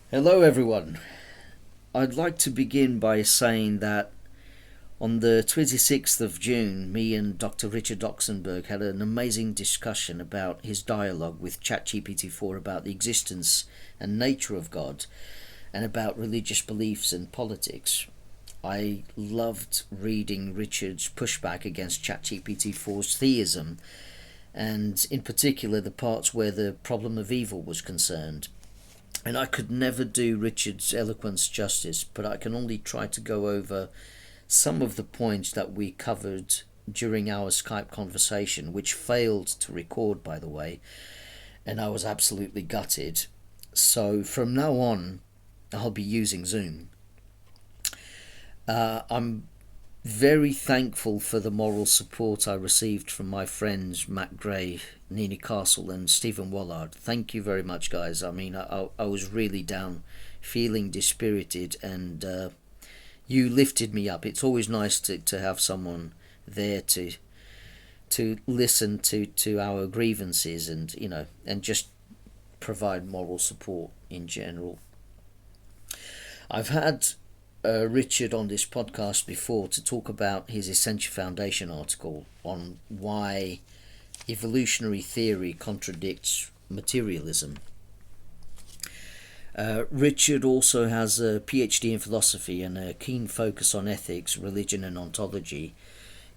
Hello, everyone. I'd like to begin by saying that on the 26th of June, me and Dr. Richard Oxenberg had an amazing discussion about his dialogue with ChatGPT-4 about the existence and nature of God and about religious beliefs and politics. I loved reading Richard's pushback against ChatGPT-4's theism, and in particular the parts where the problem of evil was concerned. And I could never do Richard's eloquence justice, but I can only try to go over some of the points that we covered during our Skype conversation, which failed to record, by the way, and I was absolutely gutted. So from now on, I'll be using Zoom. I'm very thankful for the moral support I received from my friends Matt Gray, Nini Castle and Stephen Wallard. Thank you very much, guys. I mean, I was really down, feeling dispirited, and you lifted me up. It's always nice to have someone there to listen to our grievances and, and just provide moral support in general. I've had Richard on this podcast before to talk about his Essential Foundation article on why evolutionary theory contradicts materialism. Richard also has a PhD in philosophy and a keen focus on ethics, religion and ontology.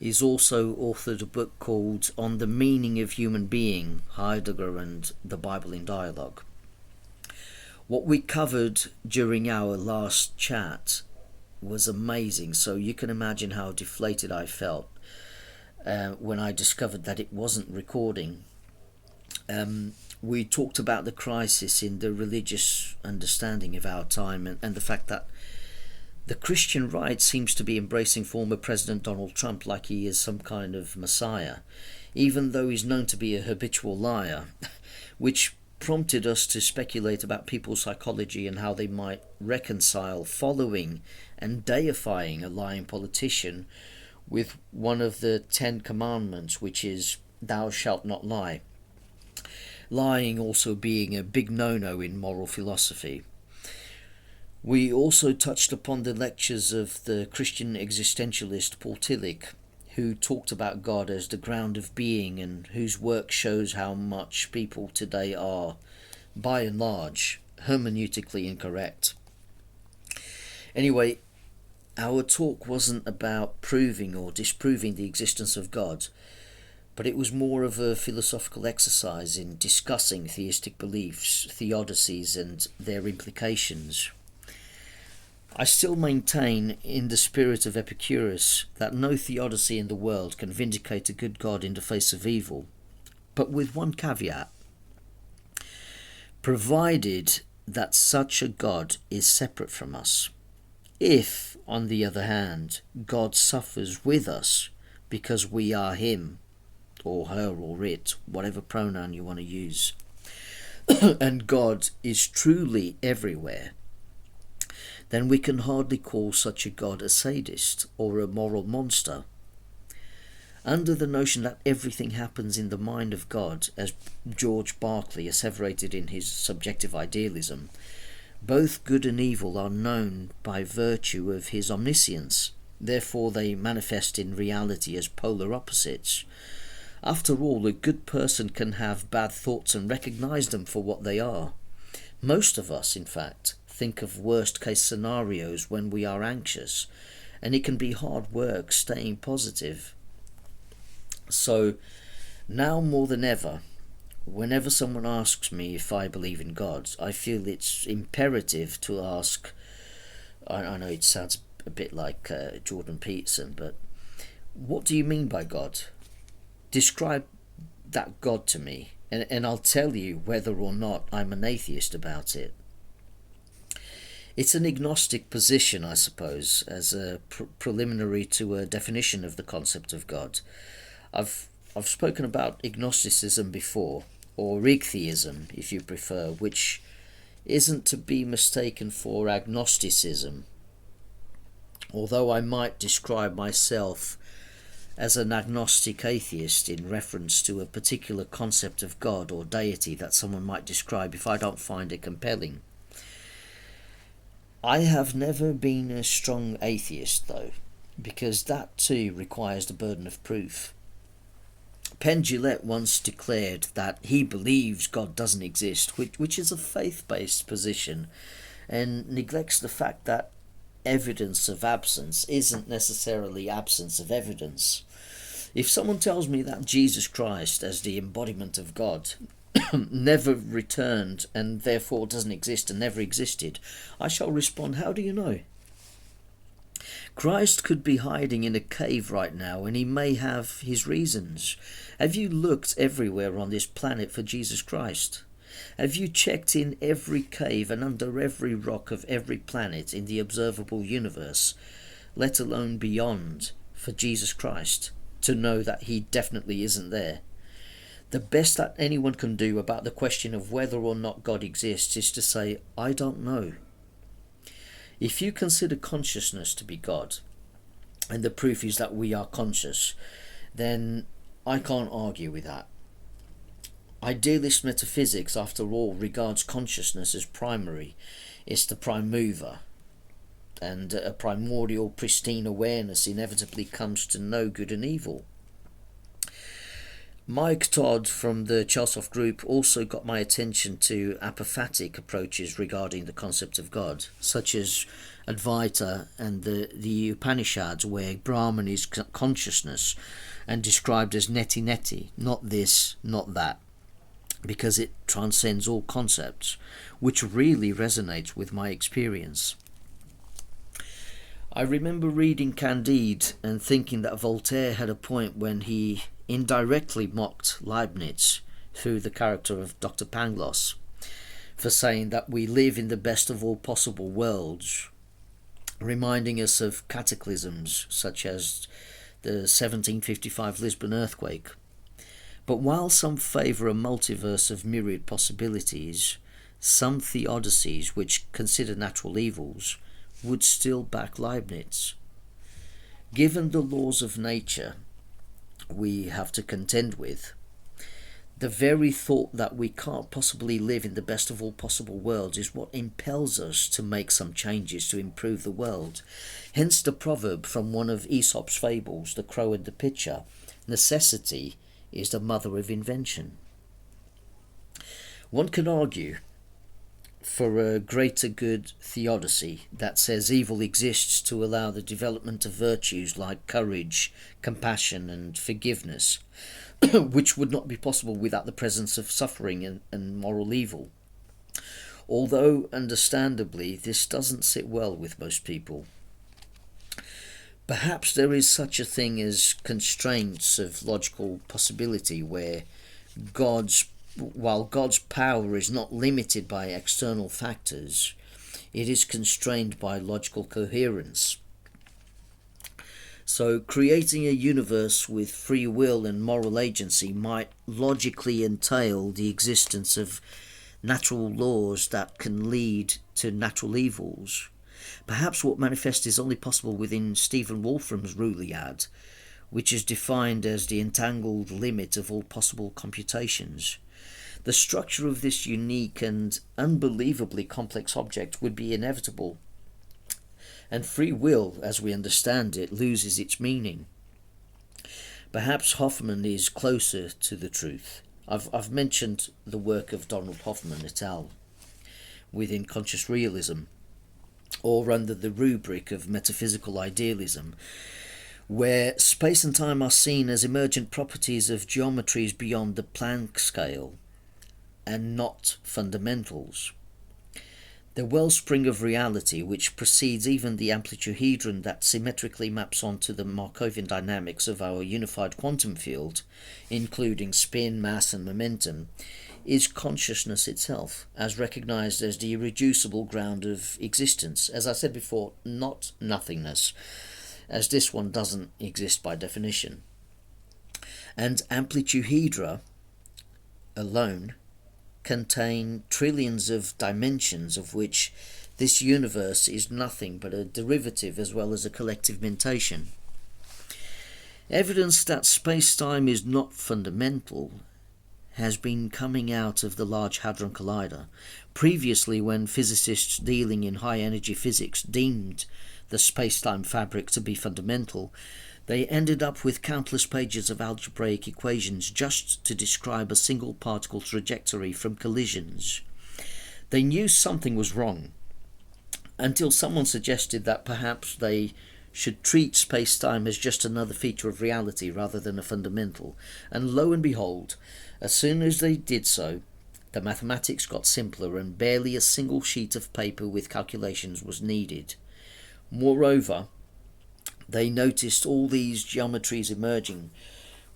He's also authored a book called On the Meaning of Human Being, Heidegger and the Bible in Dialogue. What we covered during our last chat was amazing, so you can imagine how deflated I felt when I discovered that it wasn't recording. We talked about the crisis in the religious understanding of our time and the fact that the Christian right seems to be embracing former President Donald Trump like he is some kind of messiah, even though he's known to be a habitual liar, which prompted us to speculate about people's psychology and how they might reconcile following and deifying a lying politician with one of the 10 commandments, which is thou shalt not lie. Lying also being a big no-no in moral philosophy. We also touched upon the lectures of the Christian existentialist Paul Tillich, who talked about God as the ground of being and whose work shows how much people today are, by and large, hermeneutically incorrect. Anyway, our talk wasn't about proving or disproving the existence of God, but it was more of a philosophical exercise in discussing theistic beliefs, theodicies and their implications. I still maintain, in the spirit of Epicurus, that no theodicy in the world can vindicate a good God in the face of evil, but with one caveat. Provided that such a God is separate from us. If, on the other hand, God suffers with us because we are him, or her, or it, whatever pronoun you want to use, and God is truly everywhere, then we can hardly call such a God a sadist or a moral monster. Under the notion that everything happens in the mind of God, as George Berkeley asseverated in his subjective idealism, both good and evil are known by virtue of his omniscience. Therefore they manifest in reality as polar opposites. After all, a good person can have bad thoughts and recognize them for what they are. Most of us, in fact, think of worst-case scenarios when we are anxious, and it can be hard work staying positive. So, now more than ever, whenever someone asks me if I believe in God, I feel it's imperative to ask, I know it sounds a bit like Jordan Peterson, but what do you mean by God? Describe that God to me, and I'll tell you whether or not I'm an atheist about it. It's an agnostic position, I suppose, as a preliminary to a definition of the concept of God. I've spoken about ignosticism before, or igtheism, if you prefer, which isn't to be mistaken for agnosticism, although I might describe myself as an agnostic atheist in reference to a particular concept of God or deity that someone might describe if I don't find it compelling. I have never been a strong atheist, though, because that too requires the burden of proof. Penn Jillette once declared that he believes God doesn't exist, which is a faith-based position, and neglects the fact that evidence of absence isn't necessarily absence of evidence. If someone tells me that Jesus Christ, as the embodiment of God, never returned and therefore doesn't exist and never existed, I shall respond, how do you know? Christ could be hiding in a cave right now, and he may have his reasons. Have you looked everywhere on this planet for Jesus Christ? Have you checked in every cave and under every rock of every planet in the observable universe, let alone beyond, for Jesus Christ, to know that he definitely isn't there? The best that anyone can do about the question of whether or not God exists is to say, I don't know. If you consider consciousness to be God, and the proof is that we are conscious, then I can't argue with that. Idealist metaphysics, after all, regards consciousness as primary. It's the prime mover, and a primordial, pristine awareness inevitably comes to know good and evil. Mike Todd from the Chalsoft Group also got my attention to apophatic approaches regarding the concept of God, such as Advaita and the Upanishads, where Brahman is consciousness and described as neti neti, not this, not that, because it transcends all concepts, which really resonates with my experience. I remember reading Candide and thinking that Voltaire had a point when he indirectly mocked Leibniz through the character of Dr. Pangloss for saying that we live in the best of all possible worlds, reminding us of cataclysms such as the 1755 Lisbon earthquake. But while some favour a multiverse of myriad possibilities, some theodicies which consider natural evils would still back Leibniz. Given the laws of nature we have to contend with, the very thought that we can't possibly live in the best of all possible worlds is what impels us to make some changes to improve the world. Hence the proverb from one of Aesop's fables, The Crow and the Pitcher, necessity is the mother of invention. One can argue for a greater good theodicy that says evil exists to allow the development of virtues like courage, compassion and forgiveness, which would not be possible without the presence of suffering and moral evil. Although, understandably, this doesn't sit well with most people. Perhaps there is such a thing as constraints of logical possibility where while God's power is not limited by external factors, it is constrained by logical coherence. So creating a universe with free will and moral agency might logically entail the existence of natural laws that can lead to natural evils. Perhaps what manifests is only possible within Stephen Wolfram's Ruliad, which is defined as the entangled limit of all possible computations. The structure of this unique and unbelievably complex object would be inevitable, and free will, as we understand it, loses its meaning. Perhaps Hoffman is closer to the truth. I've mentioned the work of Donald Hoffman et al. Within conscious realism, or under the rubric of metaphysical idealism, where space and time are seen as emergent properties of geometries beyond the Planck scale, and not fundamentals. The wellspring of reality, which precedes even the Amplituhedra that symmetrically maps onto the Markovian dynamics of our unified quantum field, including spin, mass and momentum, is consciousness itself, as recognized as the irreducible ground of existence. As I said before, not nothingness, as this one doesn't exist by definition. And Amplituhedra alone contain trillions of dimensions, of which this universe is nothing but a derivative as well as a collective mentation. Evidence that space-time is not fundamental has been coming out of the Large Hadron Collider. Previously, when physicists dealing in high-energy physics deemed the space-time fabric to be fundamental, they ended up with countless pages of algebraic equations just to describe a single particle trajectory from collisions. They knew something was wrong, until someone suggested that perhaps they should treat space-time as just another feature of reality rather than a fundamental. And lo and behold, as soon as they did so, the mathematics got simpler and barely a single sheet of paper with calculations was needed. Moreover, they noticed all these geometries emerging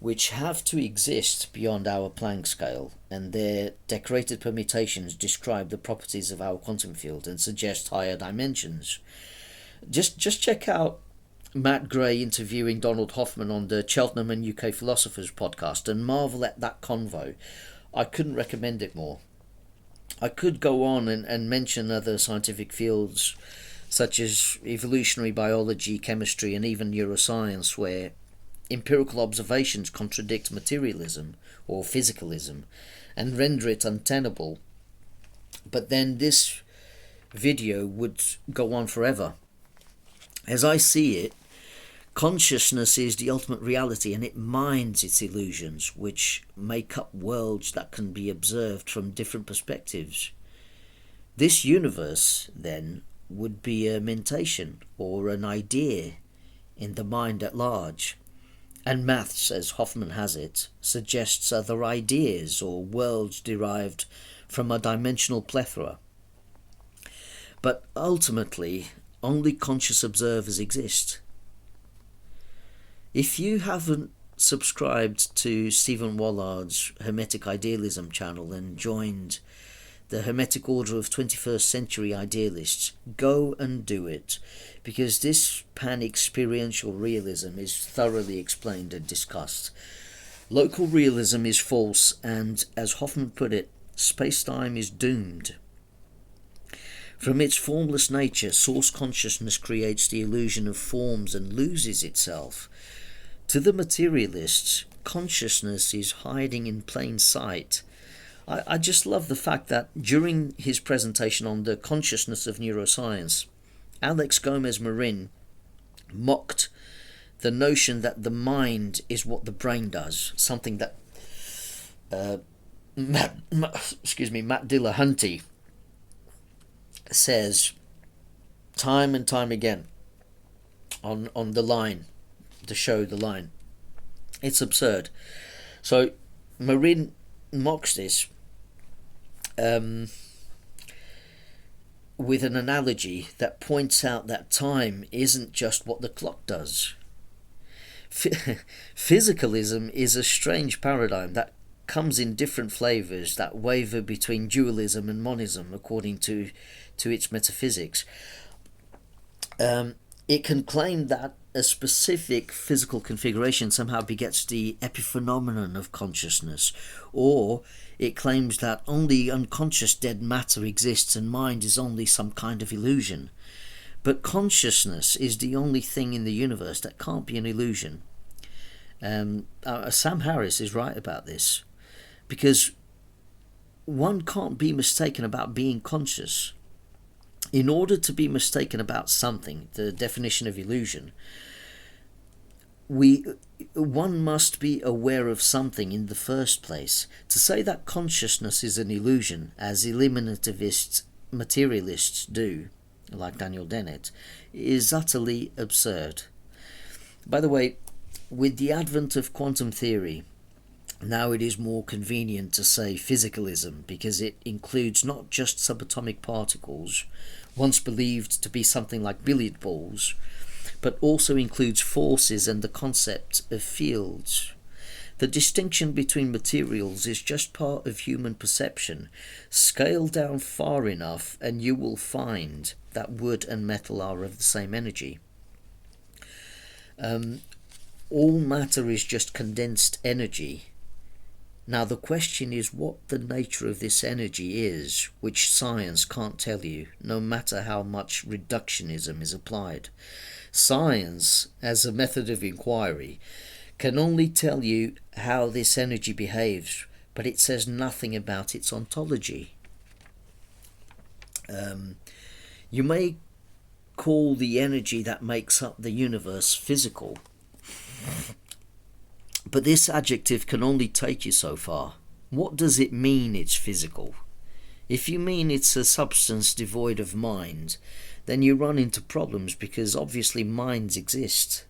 which have to exist beyond our Planck scale, and their decorated permutations describe the properties of our quantum field and suggest higher dimensions. Just check out Matt Gray interviewing Donald Hoffman on the Cheltenham and UK Philosophers podcast and marvel at that convo. I couldn't recommend it more. I could go on and mention other scientific fields such as evolutionary biology, chemistry, and even neuroscience, where empirical observations contradict materialism or physicalism and render it untenable. But then this video would go on forever. As I see it, consciousness is the ultimate reality, and it mines its illusions, which make up worlds that can be observed from different perspectives. This universe, then, would be a mentation or an idea in the mind at large. And maths, as Hoffman has it, suggests other ideas or worlds derived from a dimensional plethora. But ultimately, only conscious observers exist. If you haven't subscribed to Stephen Wallard's Hermetic Idealism channel and joined the Hermetic Order of 21st Century Idealists, go and do it, because this pan-experiential realism is thoroughly explained and discussed. Local realism is false, and as Hoffman put it, space-time is doomed. From its formless nature, source consciousness creates the illusion of forms and loses itself. To the materialists, consciousness is hiding in plain sight. I just love the fact that during his presentation on the consciousness of neuroscience, Alex Gomez Marin mocked the notion that the mind is what the brain does, something that Matt Dillahunty says time and time again on the line, the show The Line. It's absurd. So Marin mocks this with an analogy that points out that time isn't just what the clock does. Physicalism is a strange paradigm that comes in different flavours that waver between dualism and monism according to its metaphysics. It can claim that a specific physical configuration somehow begets the epiphenomenon of consciousness, or it claims that only unconscious dead matter exists and mind is only some kind of illusion. But consciousness is the only thing in the universe that can't be an illusion. Sam Harris is right about this, because one can't be mistaken about being conscious. In order to be mistaken about something, the definition of illusion, one must be aware of something in the first place. To say that consciousness is an illusion, as eliminativist materialists do, like Daniel Dennett, is utterly absurd. By the way, with the advent of quantum theory, now it is more convenient to say physicalism, because it includes not just subatomic particles, once believed to be something like billiard balls, but also includes forces and the concept of fields. The distinction between materials is just part of human perception. Scale down far enough and you will find that wood and metal are of the same energy. All matter is just condensed energy. Now the question is what the nature of this energy is, which science can't tell you, no matter how much reductionism is applied. Science, as a method of inquiry, can only tell you how this energy behaves, but it says nothing about its ontology. You may call the energy that makes up the universe physical, but this adjective can only take you so far. What does it mean it's physical? If you mean it's a substance devoid of mind, then you run into problems, because obviously minds exist.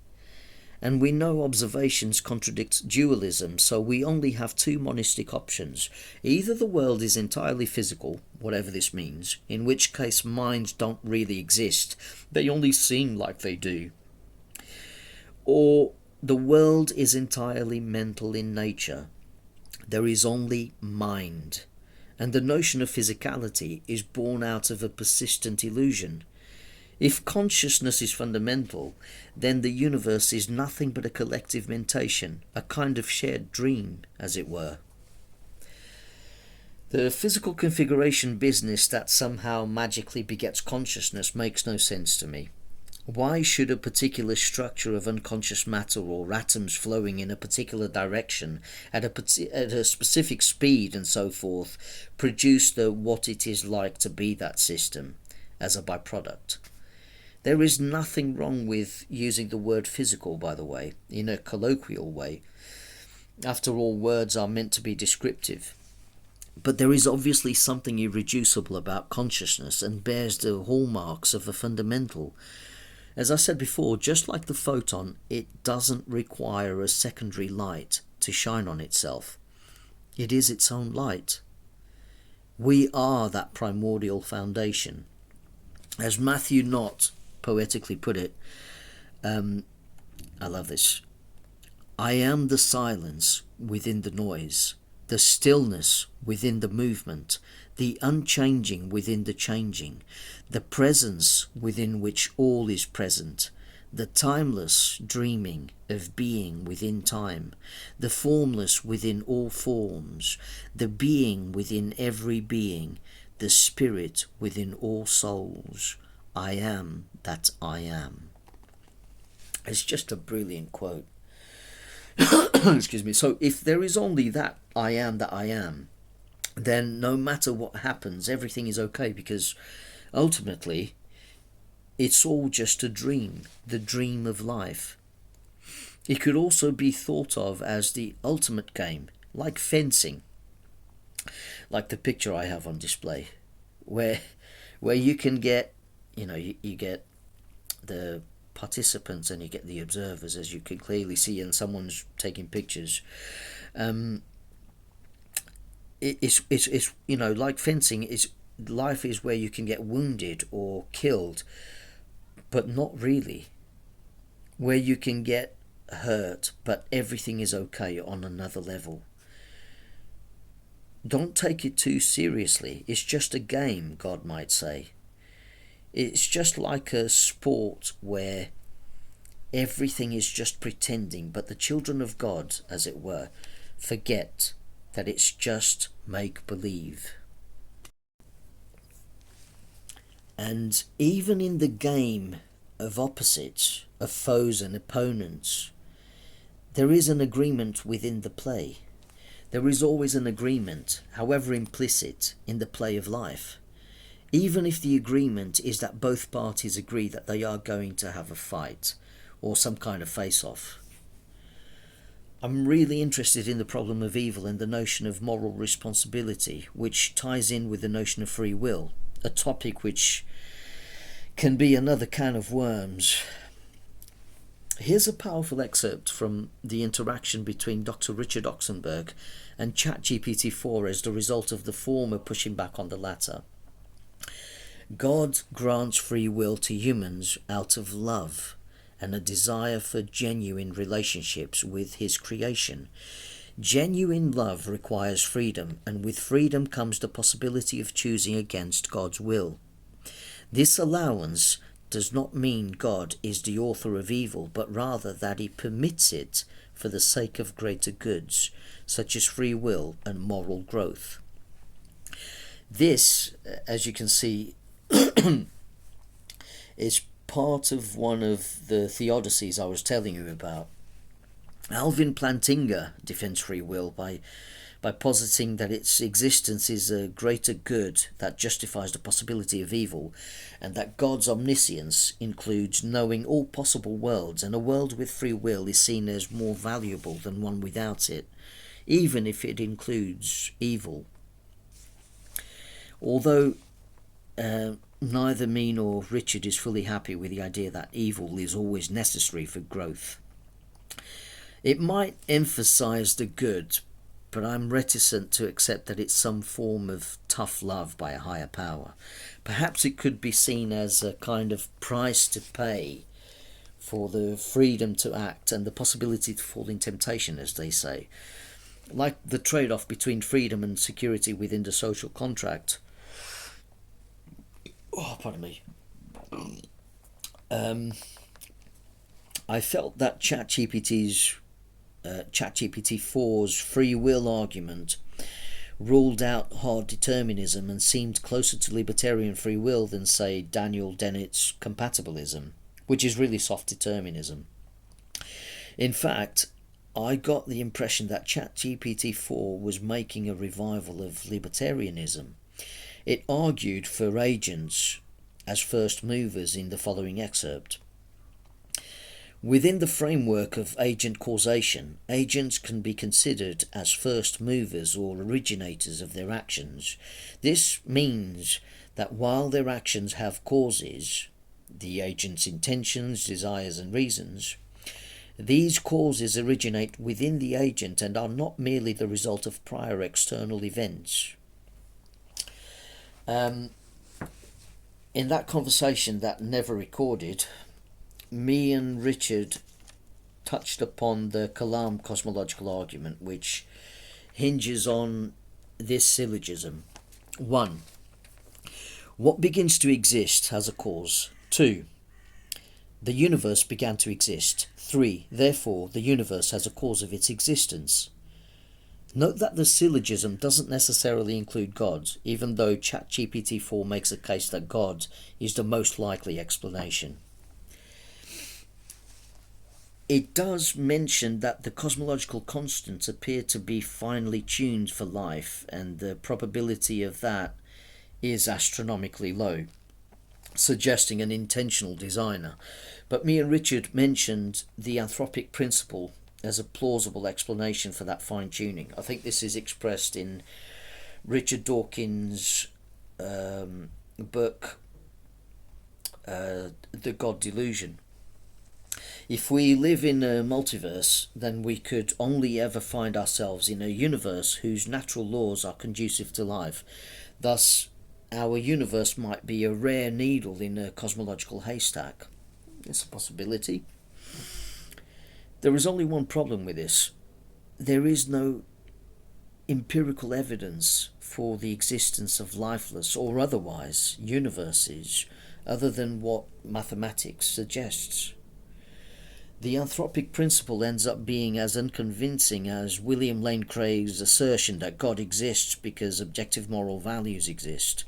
And we know observations contradict dualism, so we only have two monistic options. Either the world is entirely physical, whatever this means, in which case minds don't really exist, they only seem like they do. Or the world is entirely mental in nature, there is only mind. And the notion of physicality is born out of a persistent illusion. If consciousness is fundamental, then the universe is nothing but a collective mentation, a kind of shared dream, as it were. The physical configuration business that somehow magically begets consciousness makes no sense to me. Why should a particular structure of unconscious matter or atoms flowing in a particular direction at a specific speed and so forth produce the what it is like to be that system as a byproduct? There is nothing wrong with using the word physical, by the way, in a colloquial way. After all, words are meant to be descriptive. But there is obviously something irreducible about consciousness and bears the hallmarks of a fundamental. As I said before, just like the photon, it doesn't require a secondary light to shine on itself. It is its own light. We are that primordial foundation. As Matthew Knott poetically put it, I love this. I am the silence within the noise, the stillness within the movement, the unchanging within the changing, the presence within which all is present, the timeless dreaming of being within time, the formless within all forms, the being within every being, the spirit within all souls. I am that I am. It's just a brilliant quote. Excuse me. So if there is only that I am, then no matter what happens, everything is okay, because ultimately it's all just a dream, the dream of life. It could also be thought of as the ultimate game, like fencing, like the picture I have on display, where you can get, you get the participants and you get the observers, as you can clearly see, and someone's taking pictures. It's like fencing. Life is where you can get wounded or killed, but not really. Where you can get hurt, but everything is okay on another level. Don't take it too seriously. It's just a game, God might say. It's just like a sport where everything is just pretending, but the children of God, as it were, forget that it's just make-believe. And even in the game of opposites, of foes and opponents, there is an agreement within the play. There is always an agreement, however implicit, in the play of life. Even if the agreement is that both parties agree that they are going to have a fight or some kind of face-off. I'm really interested in the problem of evil and the notion of moral responsibility, which ties in with the notion of free will, a topic which can be another can of worms. Here's a powerful excerpt from the interaction between Dr. Richard Oxenberg and ChatGPT-4 as the result of the former pushing back on the latter. God grants free will to humans out of love and a desire for genuine relationships with his creation. Genuine love requires freedom, and with freedom comes the possibility of choosing against God's will. This allowance does not mean God is the author of evil, but rather that he permits it for the sake of greater goods, such as free will and moral growth. This, as you can see, is part of one of the theodicies I was telling you about. Alvin Plantinga defends free will by by positing that its existence is a greater good that justifies the possibility of evil, and that God's omniscience includes knowing all possible worlds, and a world with free will is seen as more valuable than one without it, even if it includes evil. Although neither me nor Richard is fully happy with the idea that evil is always necessary for growth. It might emphasize the good, but I'm reticent to accept that it's some form of tough love by a higher power. Perhaps it could be seen as a kind of price to pay for the freedom to act and the possibility to fall in temptation, as they say. Like the trade-off between freedom and security within the social contract. Oh, pardon me. I felt that ChatGPT-4's free will argument ruled out hard determinism and seemed closer to libertarian free will than, say, Daniel Dennett's compatibilism, which is really soft determinism. In fact, I got the impression that ChatGPT-4 was making a revival of libertarianism. It argued for agents as first movers in the following excerpt. Within the framework of agent causation, agents can be considered as first movers or originators of their actions. This means that while their actions have causes, the agent's intentions, desires and reasons, these causes originate within the agent and are not merely the result of prior external events. In that conversation that never recorded, me and Richard touched upon the Kalam cosmological argument, which hinges on this syllogism. 1. What begins to exist has a cause. 2. The universe began to exist. 3. Therefore, the universe has a cause of its existence. Note that the syllogism doesn't necessarily include God, even though ChatGPT-4 makes a case that God is the most likely explanation. It does mention that the cosmological constants appear to be finely tuned for life, and the probability of that is astronomically low, suggesting an intentional designer. But me and Richard mentioned the anthropic principle as a plausible explanation for that fine-tuning. I think this is expressed in Richard Dawkins' book, The God Delusion. If we live in a multiverse, then we could only ever find ourselves in a universe whose natural laws are conducive to life. Thus, our universe might be a rare needle in a cosmological haystack. It's a possibility. There is only one problem with this. There is no empirical evidence for the existence of lifeless or otherwise universes other than what mathematics suggests. The anthropic principle ends up being as unconvincing as William Lane Craig's assertion that God exists because objective moral values exist.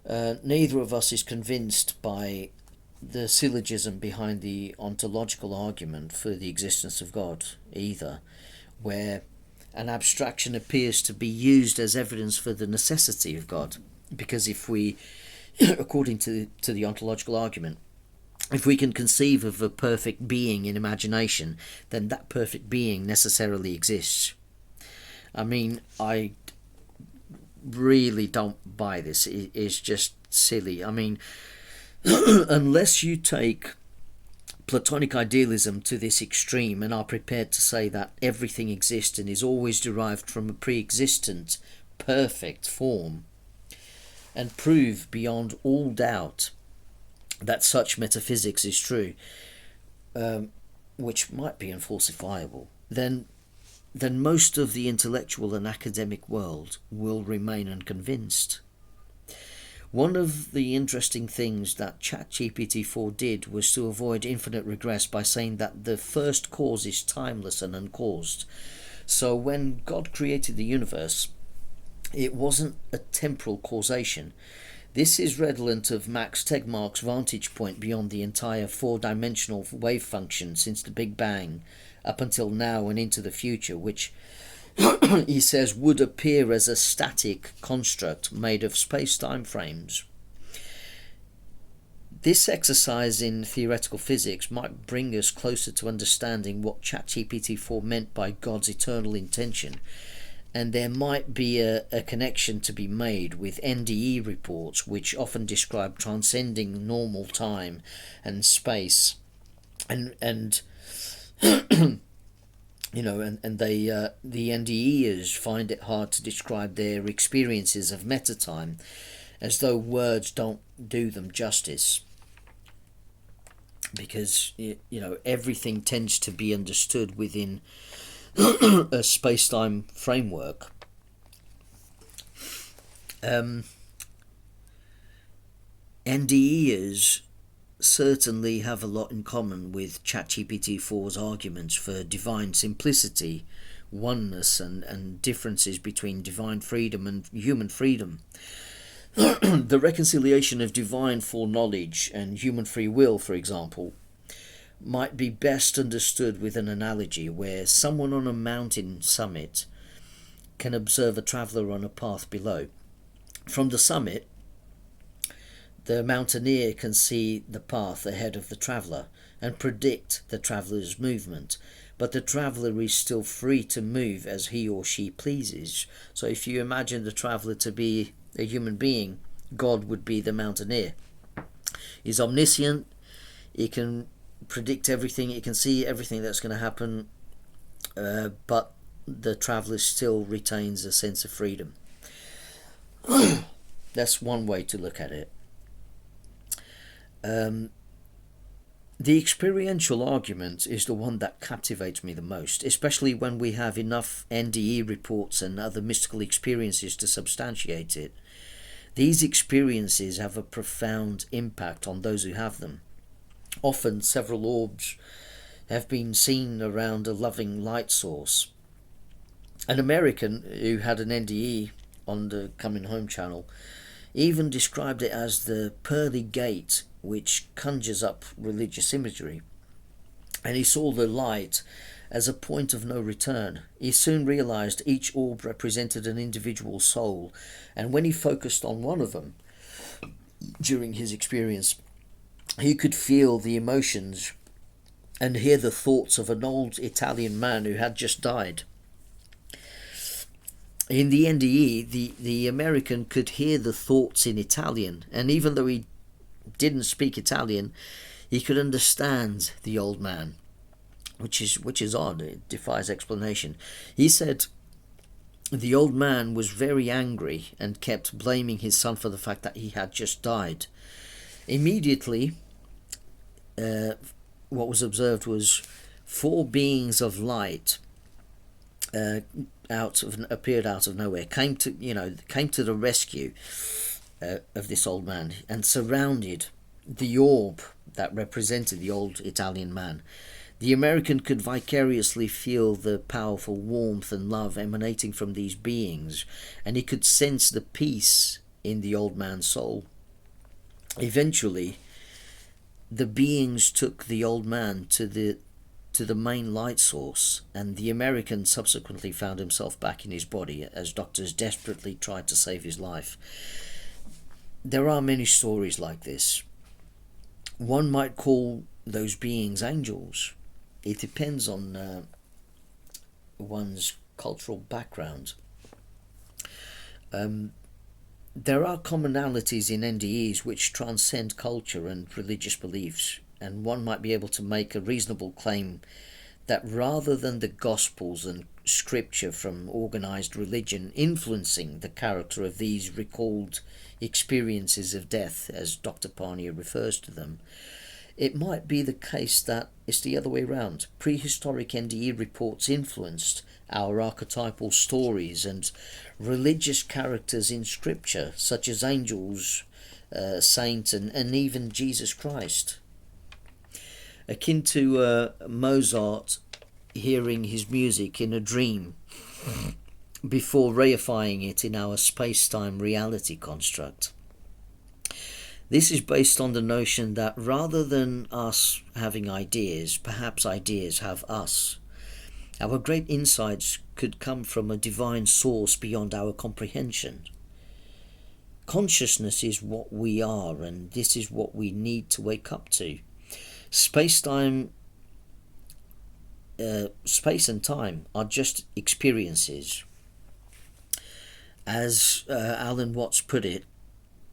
Neither of us is convinced by the syllogism behind the ontological argument for the existence of God either, where an abstraction appears to be used as evidence for the necessity of God. Because if we, according to the ontological argument, if we can conceive of a perfect being in imagination, then that perfect being necessarily exists. I mean, I really don't buy this. It's just silly. I mean, unless you take Platonic idealism to this extreme and are prepared to say that everything exists and is always derived from a pre-existent, perfect form, and prove beyond all doubt that such metaphysics is true, which might be unfalsifiable, then most of the intellectual and academic world will remain unconvinced. One of the interesting things that ChatGPT-4 did was to avoid infinite regress by saying that the first cause is timeless and uncaused. So when God created the universe, it wasn't a temporal causation. This is redolent of Max Tegmark's vantage point beyond the entire four-dimensional wave function since the Big Bang up until now and into the future, which he says, would appear as a static construct made of space-time frames. This exercise in theoretical physics might bring us closer to understanding what ChatGPT-4 meant by God's eternal intention, and there might be a connection to be made with NDE reports, which often describe transcending normal time and space, and you know, and they the NDEs find it hard to describe their experiences of meta-time, as though words don't do them justice. Because, you know, everything tends to be understood within a space-time framework. NDEs certainly have a lot in common with ChatGPT-4's arguments for divine simplicity, oneness, and differences between divine freedom and human freedom. The reconciliation of divine foreknowledge and human free will, for example, might be best understood with an analogy where someone on a mountain summit can observe a traveller on a path below. From the summit, the mountaineer can see the path ahead of the traveller and predict the traveller's movement, but the traveller is still free to move as he or she pleases. So if you imagine the traveller to be a human being, God would be the mountaineer. He's omniscient, he can predict everything, he can see everything that's going to happen, but the traveller still retains a sense of freedom. That's one way to look at it. The experiential argument is the one that captivates me the most, especially when we have enough NDE reports and other mystical experiences to substantiate it. These experiences have a profound impact on those who have them. Often several orbs have been seen around a loving light source. An American who had an NDE on the Coming Home channel even described it as the pearly gate which conjures up religious imagery, and he saw the light as a point of no return. He soon realized each orb represented an individual soul, and when he focused on one of them during his experience, he could feel the emotions and hear the thoughts of an old Italian man who had just died. In the NDE, the American could hear the thoughts in Italian, and even though he didn't speak Italian, he could understand the old man, which is odd. It defies explanation. He said the old man was very angry and kept blaming his son for the fact that he had just died. Immediately, what was observed was 4 beings of light appeared out of nowhere, came to the rescue of this old man and surrounded the orb that represented the old Italian man. The American could vicariously feel the powerful warmth and love emanating from these beings, and he could sense the peace in the old man's soul. Eventually, the beings took the old man to the main light source, and the American subsequently found himself back in his body as doctors desperately tried to save his life. There are many stories like this. One might call those beings angels. It depends on one's cultural background. There are commonalities in NDEs which transcend culture and religious beliefs, and one might be able to make a reasonable claim that rather than the Gospels and scripture from organized religion influencing the character of these recalled experiences of death, as Dr. Parnia refers to them, it might be the case that it's the other way around. Prehistoric NDE reports influenced our archetypal stories and religious characters in scripture, such as angels, saints, and even Jesus Christ. Akin to Mozart hearing his music in a dream before reifying it in our space-time reality construct. This is based on the notion that rather than us having ideas, perhaps ideas have us. Our great insights could come from a divine source beyond our comprehension. Consciousness is what we are, and this is what we need to wake up to. Space and time are just experiences. As Alan Watts put it,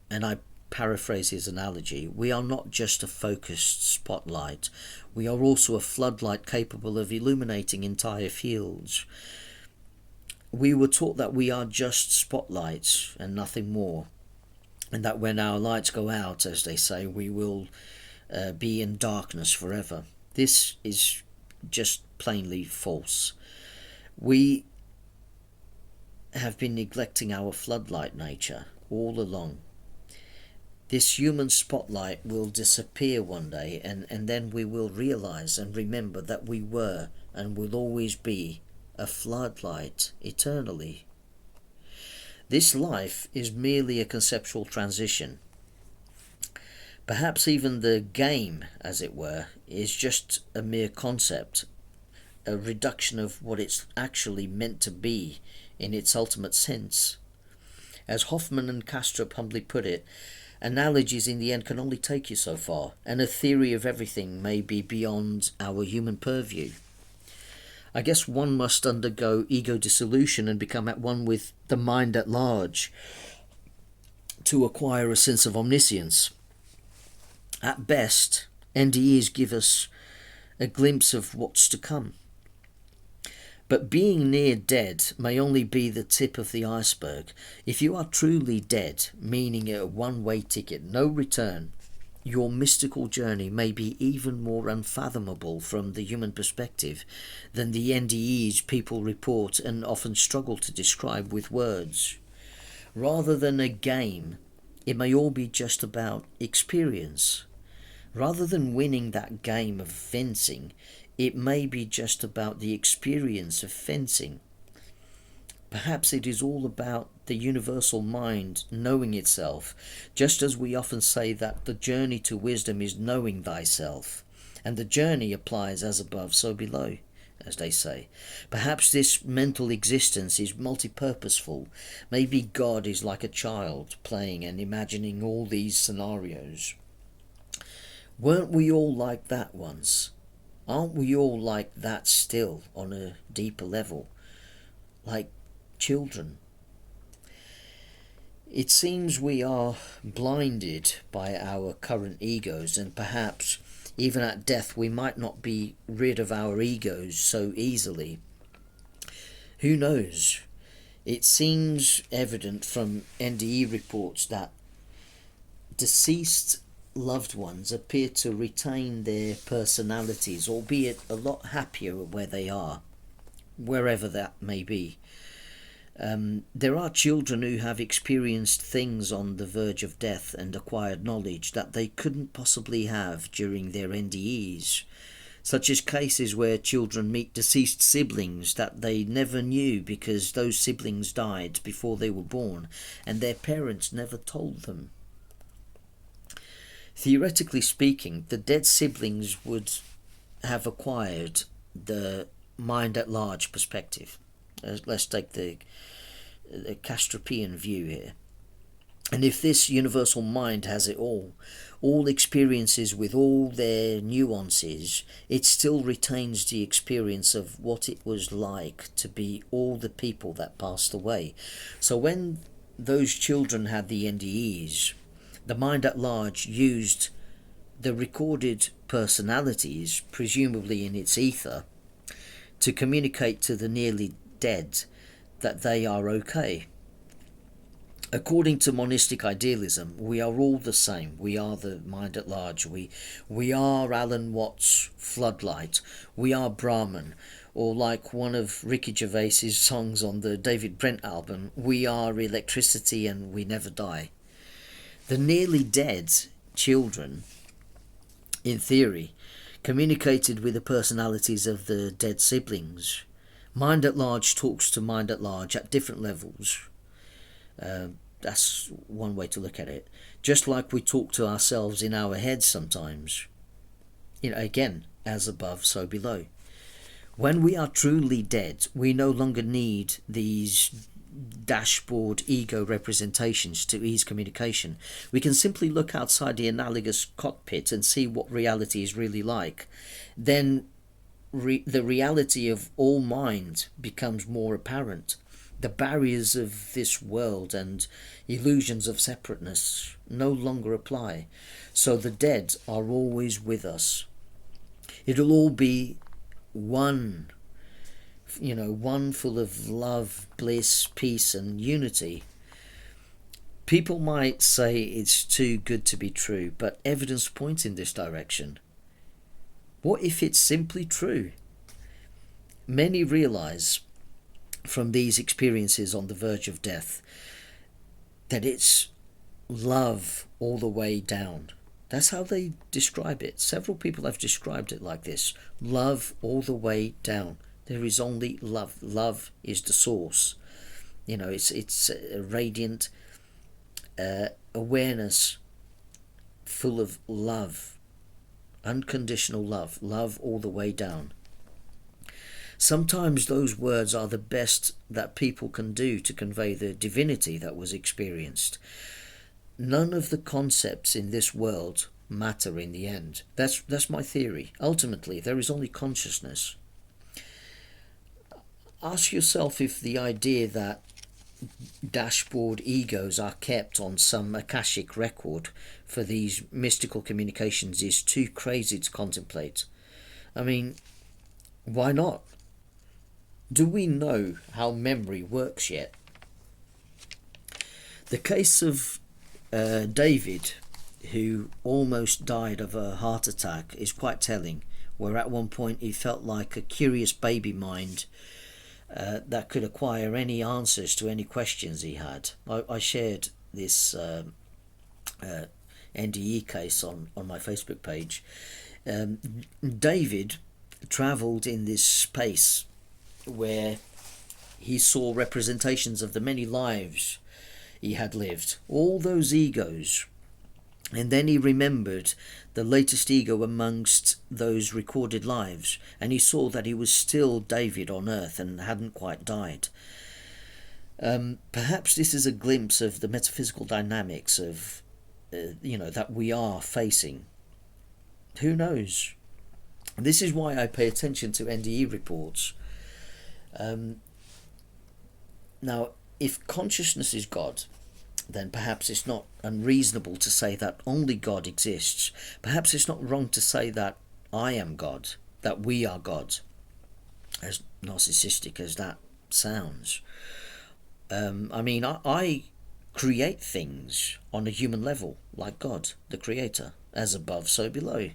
and I paraphrase his analogy, we are not just a focused spotlight, we are also a floodlight capable of illuminating entire fields. We were taught that we are just spotlights and nothing more, and that when our lights go out, as they say, we will be in darkness forever. This is just plainly false. We have been neglecting our floodlight nature all along. This human spotlight will disappear one day, and then we will realize and remember that we were and will always be a floodlight eternally. This life is merely a conceptual transition. Perhaps even the game, as it were, is just a mere concept, a reduction of what it's actually meant to be in its ultimate sense. As Hoffman and Kastrup humbly put it, analogies in the end can only take you so far, and a theory of everything may be beyond our human purview. I guess one must undergo ego dissolution and become at one with the mind at large to acquire a sense of omniscience. At best, NDEs give us a glimpse of what's to come. But being near dead may only be the tip of the iceberg. If you are truly dead, meaning a one-way ticket, no return, your mystical journey may be even more unfathomable from the human perspective than the NDEs people report and often struggle to describe with words. Rather than a game, it may all be just about experience. Rather than winning that game of fencing, it may be just about the experience of fencing. Perhaps it is all about the universal mind knowing itself, just as we often say that the journey to wisdom is knowing thyself, and the journey applies as above, so below, as they say. Perhaps this mental existence is multi-purposeful. Maybe God is like a child playing and imagining all these scenarios. Weren't we all like that once? Aren't we all like that still on a deeper level? Like children? It seems we are blinded by our current egos, and perhaps even at death we might not be rid of our egos so easily. Who knows? It seems evident from NDE reports that deceased loved ones appear to retain their personalities, albeit a lot happier where they are, wherever that may be. There are children who have experienced things on the verge of death and acquired knowledge that they couldn't possibly have during their NDEs, such as cases where children meet deceased siblings that they never knew because those siblings died before they were born and their parents never told them. Theoretically speaking, the dead siblings would have acquired the mind at large perspective. Let's take the Castropian view here. And if this universal mind has it all experiences with all their nuances, it still retains the experience of what it was like to be all the people that passed away. So when those children had the NDEs, the mind at large used the recorded personalities, presumably in its ether, to communicate to the nearly dead that they are okay. According to monistic idealism, we are all the same. We are the mind at large. We are Alan Watts' floodlight. We are Brahman. Or like one of Ricky Gervais's songs on the David Brent album, we are electricity and we never die. The nearly dead children, in theory, communicated with the personalities of the dead siblings. Mind at large talks to mind at large at different levels. That's one way to look at it. Just like we talk to ourselves in our heads sometimes. Again, as above, so below. When we are truly dead, we no longer need these dashboard ego representations to ease communication. We can simply look outside the analogous cockpit and see what reality is really like. Then the reality of all mind becomes more apparent. The barriers of this world and illusions of separateness no longer apply. So the dead are always with us. It'll all be one, one full of love, bliss, peace and unity. People might say it's too good to be true, but evidence points in this direction. What if it's simply true? Many realize from these experiences on the verge of death that it's love all the way down. That's how they describe it. Several people have described it like this: love all the way down. There is only love. Love is the source. It's a radiant awareness full of love, unconditional love all the way down. Sometimes those words are the best that people can do to convey the divinity that was experienced. None of the concepts in this world matter in the end. That's my theory. Ultimately, there is only consciousness. Ask yourself if the idea that dashboard egos are kept on some akashic record for these mystical communications is too crazy to contemplate. I mean, why not? Do we know how memory works yet? The case of David, who almost died of a heart attack, is quite telling, where at one point he felt like a curious baby mind that could acquire any answers to any questions he had. I shared this NDE case on my Facebook page. David travelled in this space where he saw representations of the many lives he had lived, all those egos, and then he remembered the latest ego amongst those recorded lives, and he saw that he was still David on earth and hadn't quite died. Perhaps this is a glimpse of the metaphysical dynamics of that we are facing. Who knows? This is why I pay attention to NDE reports. Now, if consciousness is God, then perhaps it's not unreasonable to say that only God exists. Perhaps it's not wrong to say that I am God, that we are God, as narcissistic as that sounds. I create things on a human level, like God, the creator, as above, so below.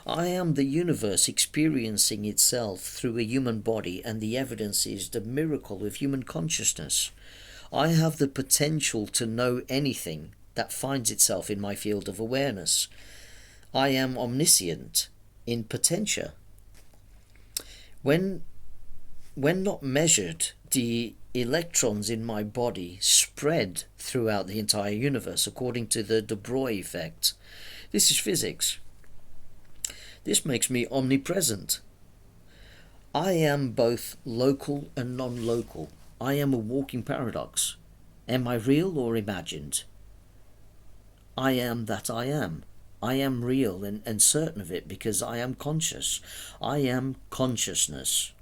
I am the universe experiencing itself through a human body, and the evidence is the miracle of human consciousness. I have the potential to know anything that finds itself in my field of awareness. I am omniscient in potentia. When not measured, the electrons in my body spread throughout the entire universe according to the de Broglie effect. This is physics. This makes me omnipresent. I am both local and non-local. I am a walking paradox. Am I real or imagined? I am that I am. I am real and certain of it because I am conscious. I am consciousness.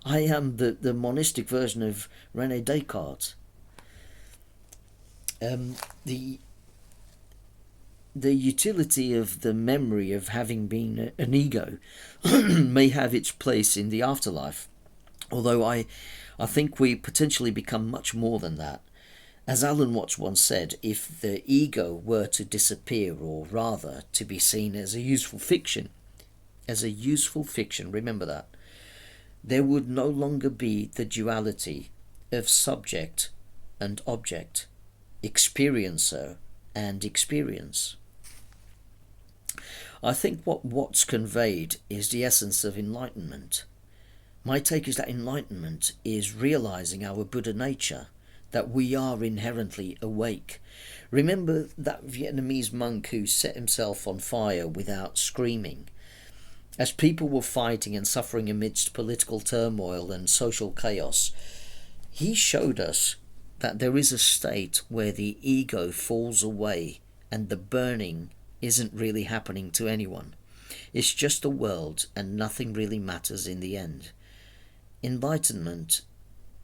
I am the monistic version of René Descartes. The utility of the memory of having been an ego may have its place in the afterlife, although I think we potentially become much more than that. As Alan Watts once said, if the ego were to disappear, or rather to be seen as a useful fiction, remember that, there would no longer be the duality of subject and object, experiencer and experience. I think what Watts conveyed is the essence of enlightenment. My take is that enlightenment is realizing our Buddha nature, that we are inherently awake. Remember that Vietnamese monk who set himself on fire without screaming? As people were fighting and suffering amidst political turmoil and social chaos, he showed us that there is a state where the ego falls away and the burning isn't really happening to anyone. It's just a world and nothing really matters in the end. Enlightenment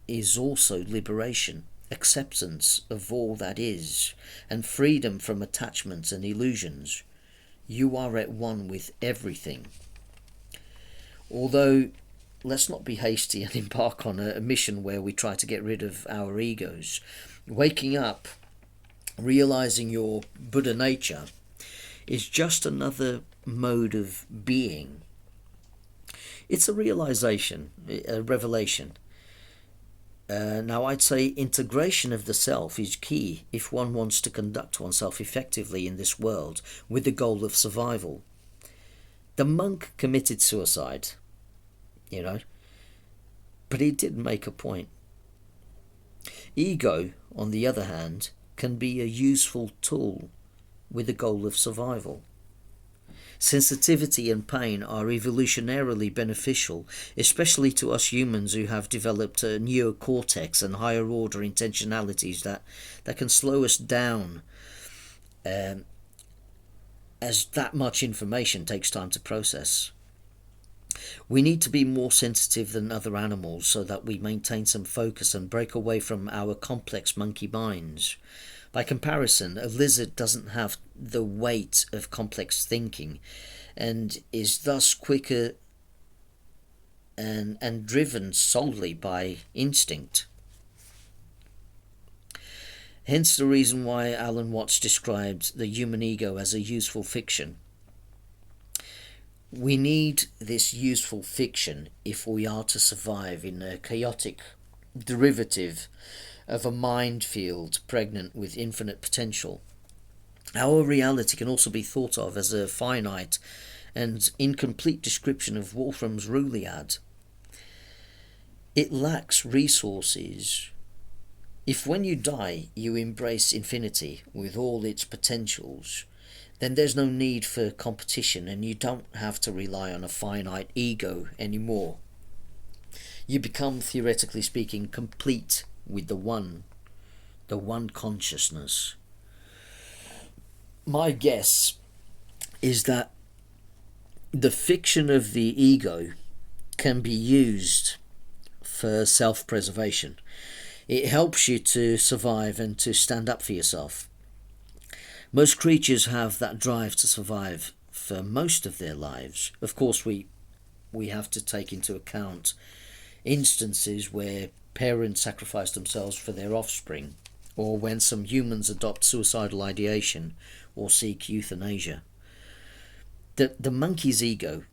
is also liberation, acceptance of all that is, and freedom from attachments and illusions. You are at one with everything. Although, let's not be hasty and embark on a mission where we try to get rid of our egos. Waking up, realizing your Buddha nature, is just another mode of being. It's a realization, a revelation. Now, I'd say integration of the self is key if one wants to conduct oneself effectively in this world with the goal of survival. The monk committed suicide, but he did make a point. Ego, on the other hand, can be a useful tool with the goal of survival. Sensitivity and pain are evolutionarily beneficial, especially to us humans who have developed a neocortex and higher order intentionalities that can slow us down, as that much information takes time to process. We need to be more sensitive than other animals so that we maintain some focus and break away from our complex monkey minds. By comparison, a lizard doesn't have the weight of complex thinking and is thus quicker and driven solely by instinct. Hence the reason why Alan Watts described the human ego as a useful fiction. We need this useful fiction if we are to survive in a chaotic derivative of a mind field pregnant with infinite potential. Our reality can also be thought of as a finite and incomplete description of Wolfram's Ruliad. It lacks resources. If when you die you embrace infinity with all its potentials, then there's no need for competition and you don't have to rely on a finite ego anymore. You become, theoretically speaking, complete with the one consciousness. My guess is that the fiction of the ego can be used for self-preservation. It helps you to survive and to stand up for yourself. Most creatures have that drive to survive for most of their lives. Of course, we have to take into account instances where parents sacrifice themselves for their offspring, or when some humans adopt suicidal ideation or seek euthanasia. The monkey's ego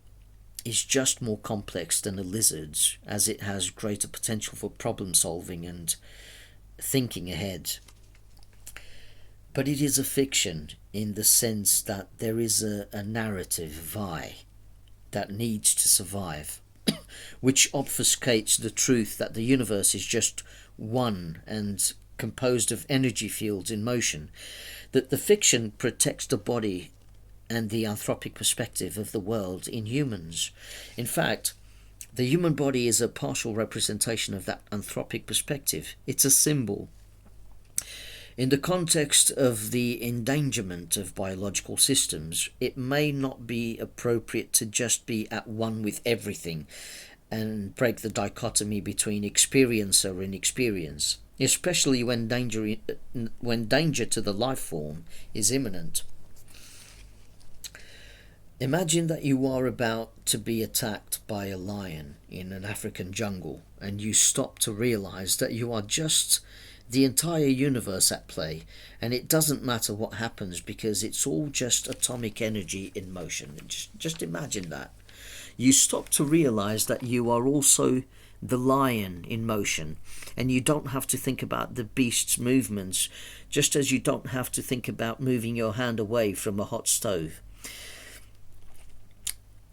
is just more complex than a lizard's, as it has greater potential for problem solving and thinking ahead. But it is a fiction in the sense that there is a narrative vi that needs to survive, which obfuscates the truth that the universe is just one and composed of energy fields in motion, that the fiction protects the body and the anthropic perspective of the world in humans. In fact, the human body is a partial representation of that anthropic perspective. It's a symbol. In the context of the endangerment of biological systems, it may not be appropriate to just be at one with everything and break the dichotomy between experiencer and experience, especially when danger to the life form is imminent. Imagine that you are about to be attacked by a lion in an African jungle and you stop to realize that you are just the entire universe at play, and it doesn't matter what happens because it's all just atomic energy in motion. Just imagine that. You stop to realize that you are also the lion in motion, and you don't have to think about the beast's movements, just as you don't have to think about moving your hand away from a hot stove.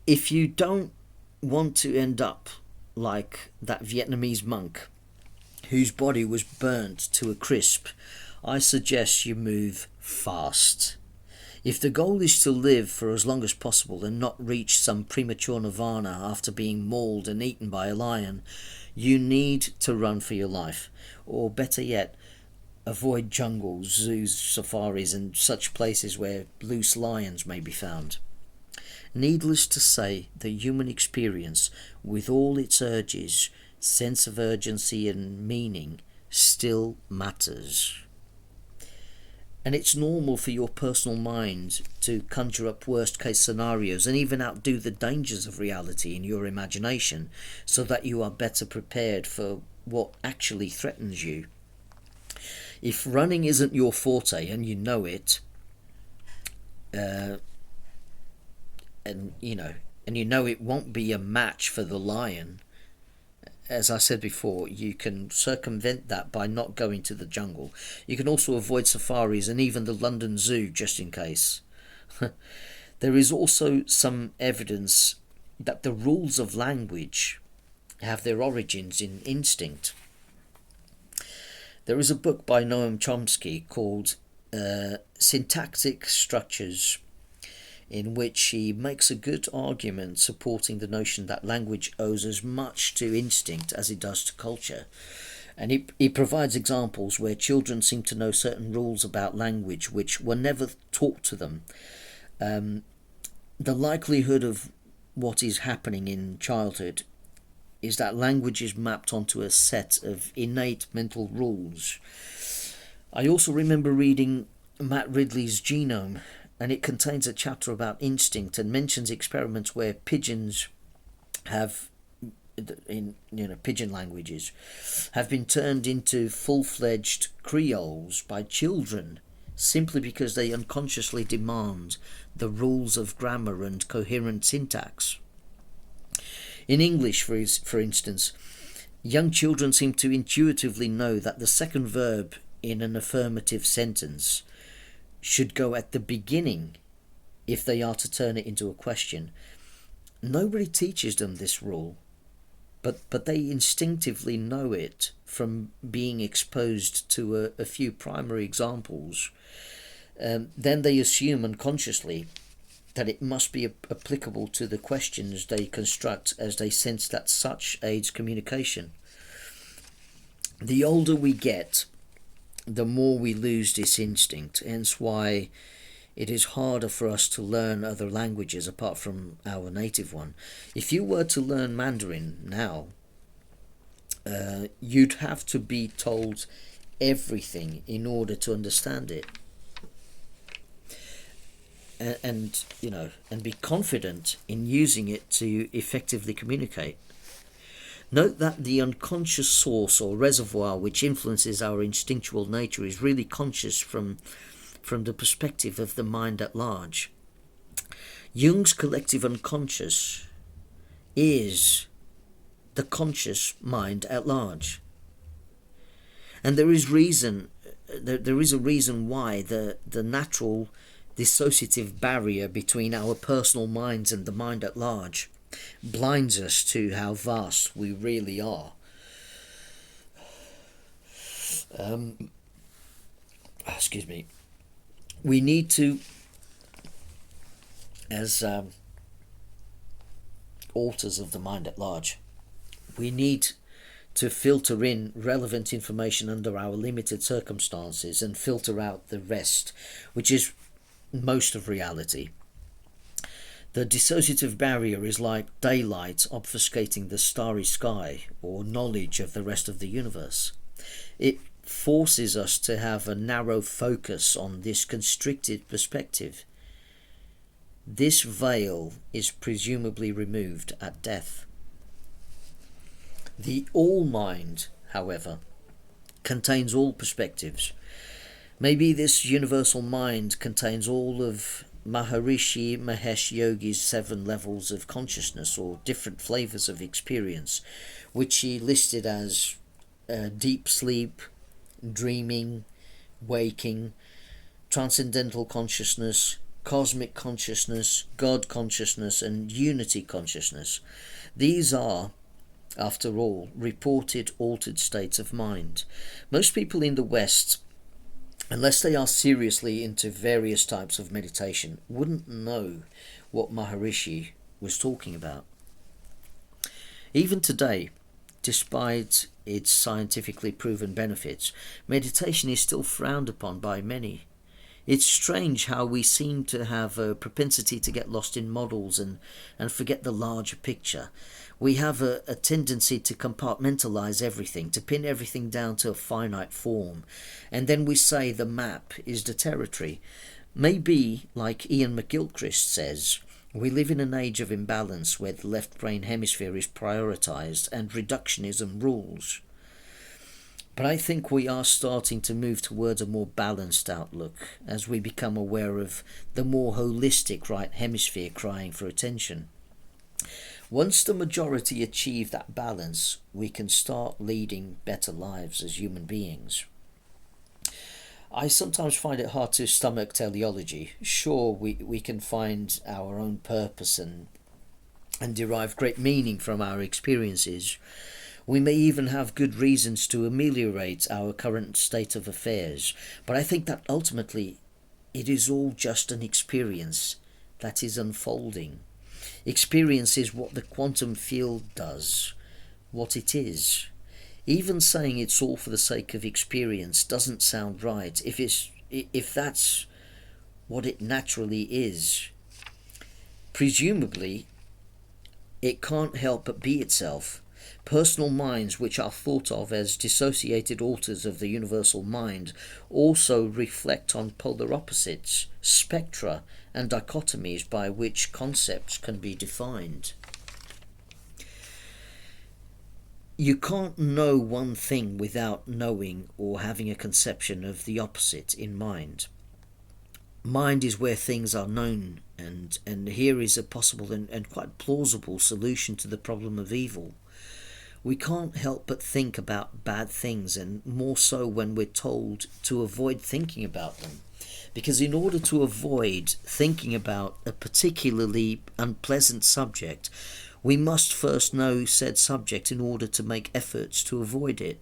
If you don't want to end up like that Vietnamese monk whose body was burnt to a crisp, I suggest you move fast. If the goal is to live for as long as possible and not reach some premature nirvana after being mauled and eaten by a lion, you need to run for your life. Or better yet, avoid jungles, zoos, safaris and such places where loose lions may be found. Needless to say, the human experience, with all its urges, sense of urgency and meaning, still matters. And it's normal for your personal mind to conjure up worst case scenarios and even outdo the dangers of reality in your imagination so that you are better prepared for what actually threatens you. If running isn't your forte and you know it, and you know it won't be a match for the lion, as I said before, you can circumvent that by not going to the jungle. You can also avoid safaris and even the London Zoo just in case. There is also some evidence that the rules of language have their origins in instinct. There is a book by Noam Chomsky called Syntactic Structures, in which he makes a good argument supporting the notion that language owes as much to instinct as it does to culture. And he provides examples where children seem to know certain rules about language which were never taught to them. The likelihood of what is happening in childhood is that language is mapped onto a set of innate mental rules. I also remember reading Matt Ridley's Genome, and it contains a chapter about instinct and mentions experiments where pigeons have, in pigeon languages, have been turned into full-fledged Creoles by children simply because they unconsciously demand the rules of grammar and coherent syntax. In English, for instance, young children seem to intuitively know that the second verb in an affirmative sentence should go at the beginning if they are to turn it into a question. Nobody teaches them this rule, but they instinctively know it from being exposed to a few primary examples. Then they assume unconsciously that it must be applicable to the questions they construct as they sense that such aids communication. The older we get, the more we lose this instinct, hence why it is harder for us to learn other languages apart from our native one. If you were to learn Mandarin now, you'd have to be told everything in order to understand it. And be confident in using it to effectively communicate. Note that the unconscious source or reservoir which influences our instinctual nature is really conscious from the perspective of the mind at large. Jung's collective unconscious is the conscious mind at large. And there is a reason why the natural dissociative barrier between our personal minds and the mind at large blinds us to how vast we really are. Excuse me. We need to, as authors of the mind at large, we need to filter in relevant information under our limited circumstances and filter out the rest, which is most of reality. The dissociative barrier is like daylight obfuscating the starry sky or knowledge of the rest of the universe. It forces us to have a narrow focus on this constricted perspective. This veil is presumably removed at death. The all-mind, however, contains all perspectives. Maybe this universal mind contains all of Maharishi Mahesh Yogi's 7 levels of consciousness or different flavors of experience, which he listed as deep sleep, dreaming, waking, transcendental consciousness, cosmic consciousness, God consciousness, and unity consciousness. These are, after all, reported altered states of mind. Most people in the West unless they are seriously into various types of meditation, wouldn't know what Maharishi was talking about. Even today, despite its scientifically proven benefits, meditation is still frowned upon by many. It's strange how we seem to have a propensity to get lost in models and forget the larger picture. We have a tendency to compartmentalize everything, to pin everything down to a finite form, and then we say the map is the territory. Maybe, like Ian McGilchrist says, we live in an age of imbalance where the left brain hemisphere is prioritized and reductionism rules. But I think we are starting to move towards a more balanced outlook as we become aware of the more holistic right hemisphere crying for attention. Once the majority achieve that balance, we can start leading better lives as human beings. I sometimes find it hard to stomach teleology. Sure, we can find our own purpose and derive great meaning from our experiences. We may even have good reasons to ameliorate our current state of affairs, but I think that ultimately it is all just an experience that is unfolding. Experience is what the quantum field does, what it is. Even saying it's all for the sake of experience doesn't sound right if that's what it naturally is. Presumably, it can't help but be itself. Personal minds, which are thought of as dissociated alters of the universal mind, also reflect on polar opposites, spectra, and dichotomies by which concepts can be defined. You can't know one thing without knowing or having a conception of the opposite in mind. Mind is where things are known, and here is a possible and quite plausible solution to the problem of evil. We can't help but think about bad things, and more so when we're told to avoid thinking about them. Because in order to avoid thinking about a particularly unpleasant subject, we must first know said subject in order to make efforts to avoid it.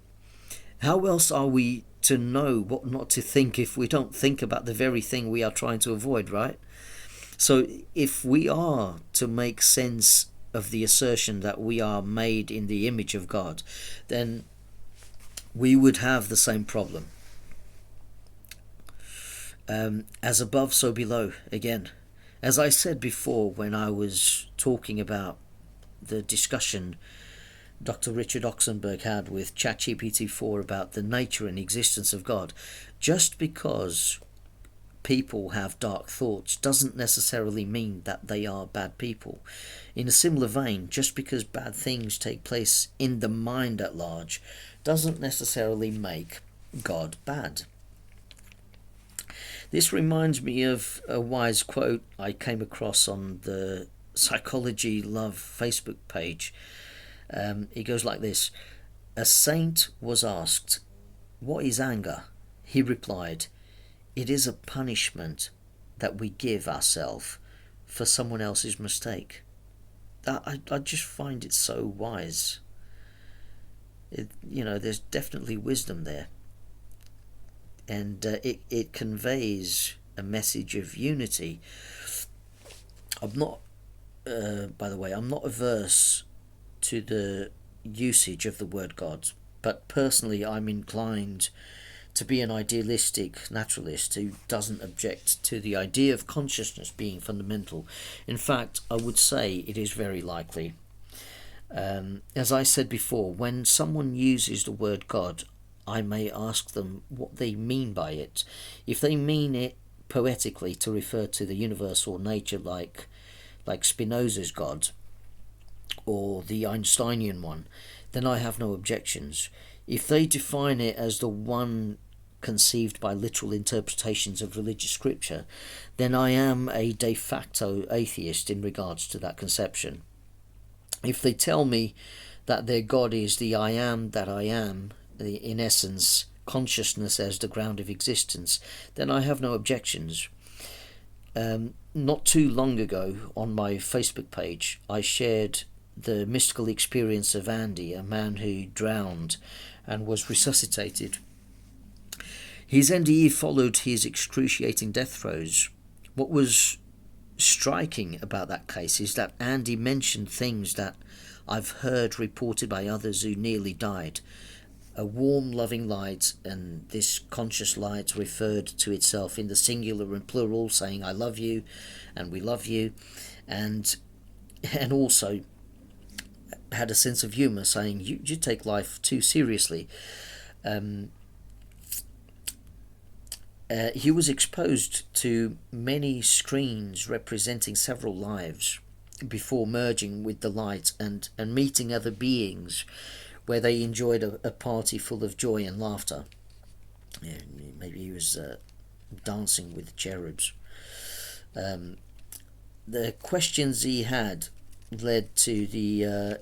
How else are we to know what not to think if we don't think about the very thing we are trying to avoid, right? So if we are to make sense of the assertion that we are made in the image of God, then we would have the same problem. As above, so below, again. As I said before when I was talking about the discussion Dr. Richard Oxenberg had with ChatGPT 4 about the nature and existence of God, just because people have dark thoughts doesn't necessarily mean that they are bad people. In a similar vein, just because bad things take place in the mind at large doesn't necessarily make God bad. This reminds me of a wise quote I came across on the Psychology Love Facebook page. It goes like this: a saint was asked, "What is anger?" He replied, "It is a punishment that we give ourselves for someone else's mistake." I just find it so wise. There's definitely wisdom there. And it conveys a message of unity. By the way, I'm not averse to the usage of the word God, but personally I'm inclined to be an idealistic naturalist who doesn't object to the idea of consciousness being fundamental. In fact, I would say it is very likely. As I said before, when someone uses the word God, I may ask them what they mean by it. If they mean it poetically to refer to the universe or nature like Spinoza's God, or the Einsteinian one, then I have no objections. If they define it as the one conceived by literal interpretations of religious scripture, then I am a de facto atheist in regards to that conception. If they tell me that their God is the I am that I am, in essence, consciousness as the ground of existence, then I have no objections. Not too long ago, on my Facebook page, I shared the mystical experience of Andy, a man who drowned and was resuscitated. His NDE followed his excruciating death throes. What was striking about that case is that Andy mentioned things that I've heard reported by others who nearly died. A warm, loving light, and this conscious light referred to itself in the singular and plural, saying, I love you, and we love you, and also had a sense of humour, saying, you take life too seriously. He was exposed to many screens representing several lives before merging with the light and meeting other beings where they enjoyed a party full of joy and laughter. Yeah, maybe he was dancing with cherubs. The questions he had led to the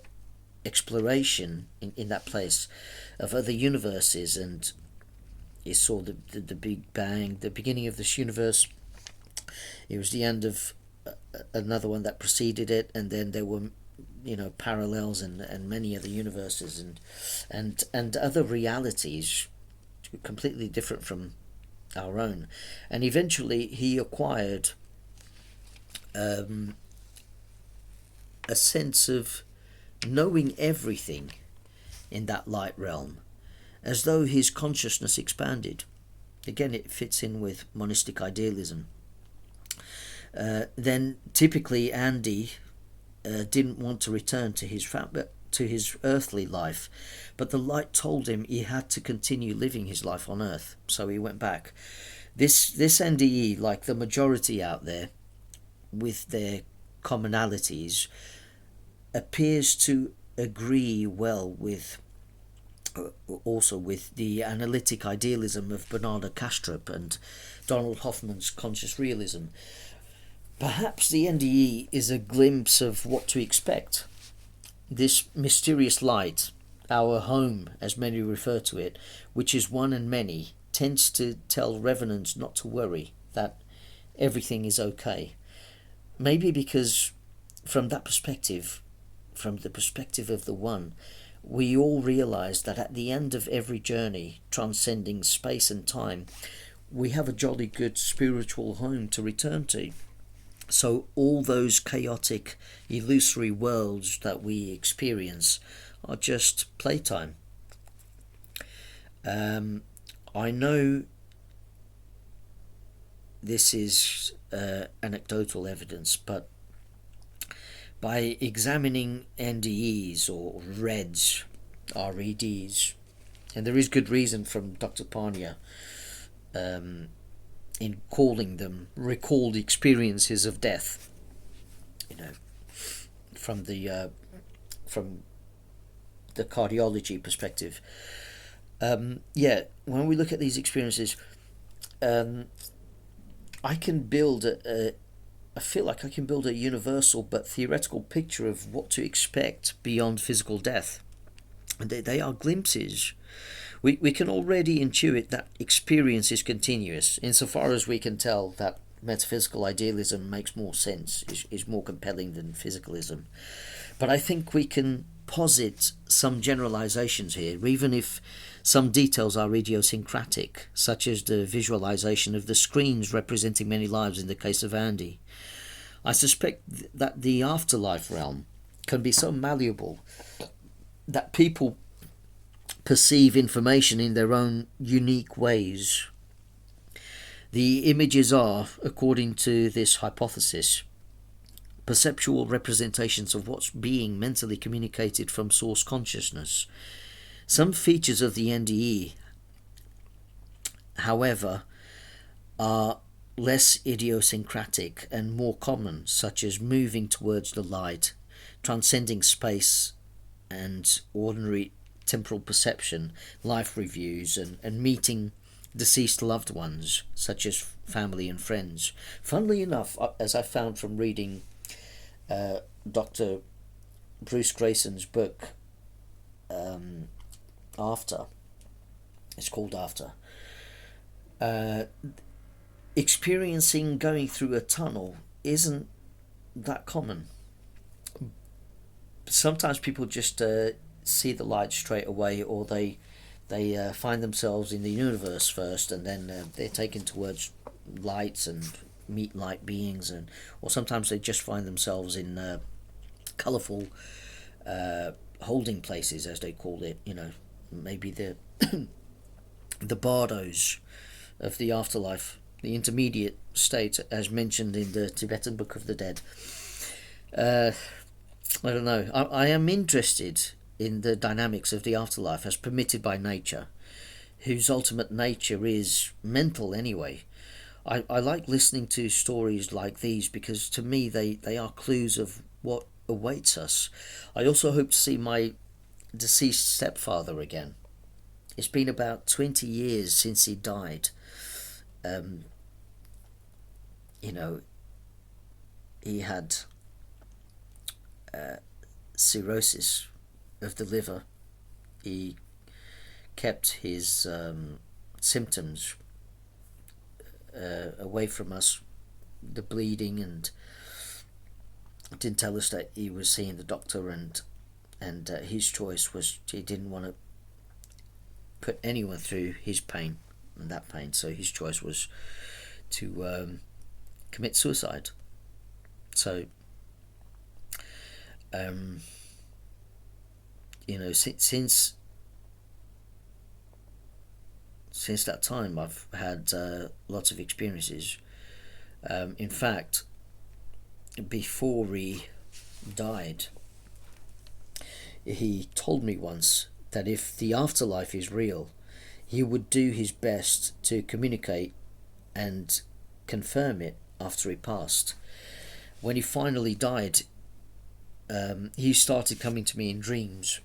exploration in that place of other universes, and he saw the Big Bang, the beginning of this universe. It was the end of another one that preceded it, and then there were parallels and many other universes and other realities completely different from our own. And eventually he acquired a sense of knowing everything in that light realm, as though his consciousness expanded. Again, it fits in with monistic idealism. Then typically Andy didn't want to return to his earthly life, but the light told him he had to continue living his life on earth, so he went back. This NDE, like the majority out there with their commonalities, appears to agree well with also with the analytic idealism of Bernardo Kastrup and Donald Hoffman's conscious realism. Perhaps the NDE is a glimpse of what to expect. This mysterious light, our home as many refer to it, which is one and many, tends to tell revenants not to worry, that everything is okay. Maybe because from that perspective, from the perspective of the One, we all realize that at the end of every journey, transcending space and time, we have a jolly good spiritual home to return to. So all those chaotic, illusory worlds that we experience are just playtime. I know this is anecdotal evidence, but by examining NDEs or REDs, and there is good reason from Dr. Parnia in calling them recalled experiences of death, from the cardiology perspective. When we look at these experiences, I can build I feel like I can build a universal but theoretical picture of what to expect beyond physical death. And they are glimpses. We can already intuit that experience is continuous, insofar as we can tell that metaphysical idealism makes more sense, is more compelling than physicalism. But I think we can posit some generalizations here, even if some details are idiosyncratic, such as the visualization of the screens representing many lives in the case of Andy. I suspect that the afterlife realm can be so malleable that people perceive information in their own unique ways. The images are, according to this hypothesis, perceptual representations of what's being mentally communicated from source consciousness. Some features of the NDE, however, are less idiosyncratic and more common, such as moving towards the light, transcending space and ordinary temporal perception, life reviews, and meeting deceased loved ones, such as family and friends. Funnily enough, as I found from reading Dr. Bruce Grayson's book, After, it's called After, experiencing going through a tunnel isn't that common. Sometimes people just see the light straight away, or they they find themselves in the universe first, and then they're taken towards lights and meet light beings, and or sometimes they just find themselves in colourful holding places, as they call it. Maybe the the bardos of the afterlife, the intermediate state, as mentioned in the Tibetan Book of the Dead. I don't know. I am interested in the dynamics of the afterlife as permitted by nature, whose ultimate nature is mental anyway. I like listening to stories like these because to me they are clues of what awaits us. I also hope to see my deceased stepfather again. It's been about 20 years since he died. He had cirrhosis of the liver. He kept his symptoms away from us, the bleeding, and didn't tell us that he was seeing the doctor, and his choice was he didn't want to put anyone through his pain and that pain, so his choice was to commit suicide. So since that time I've had lots of experiences. In fact, before he died, he told me once that if the afterlife is real, he would do his best to communicate and confirm it after he passed. When he finally died, he started coming to me in dreams.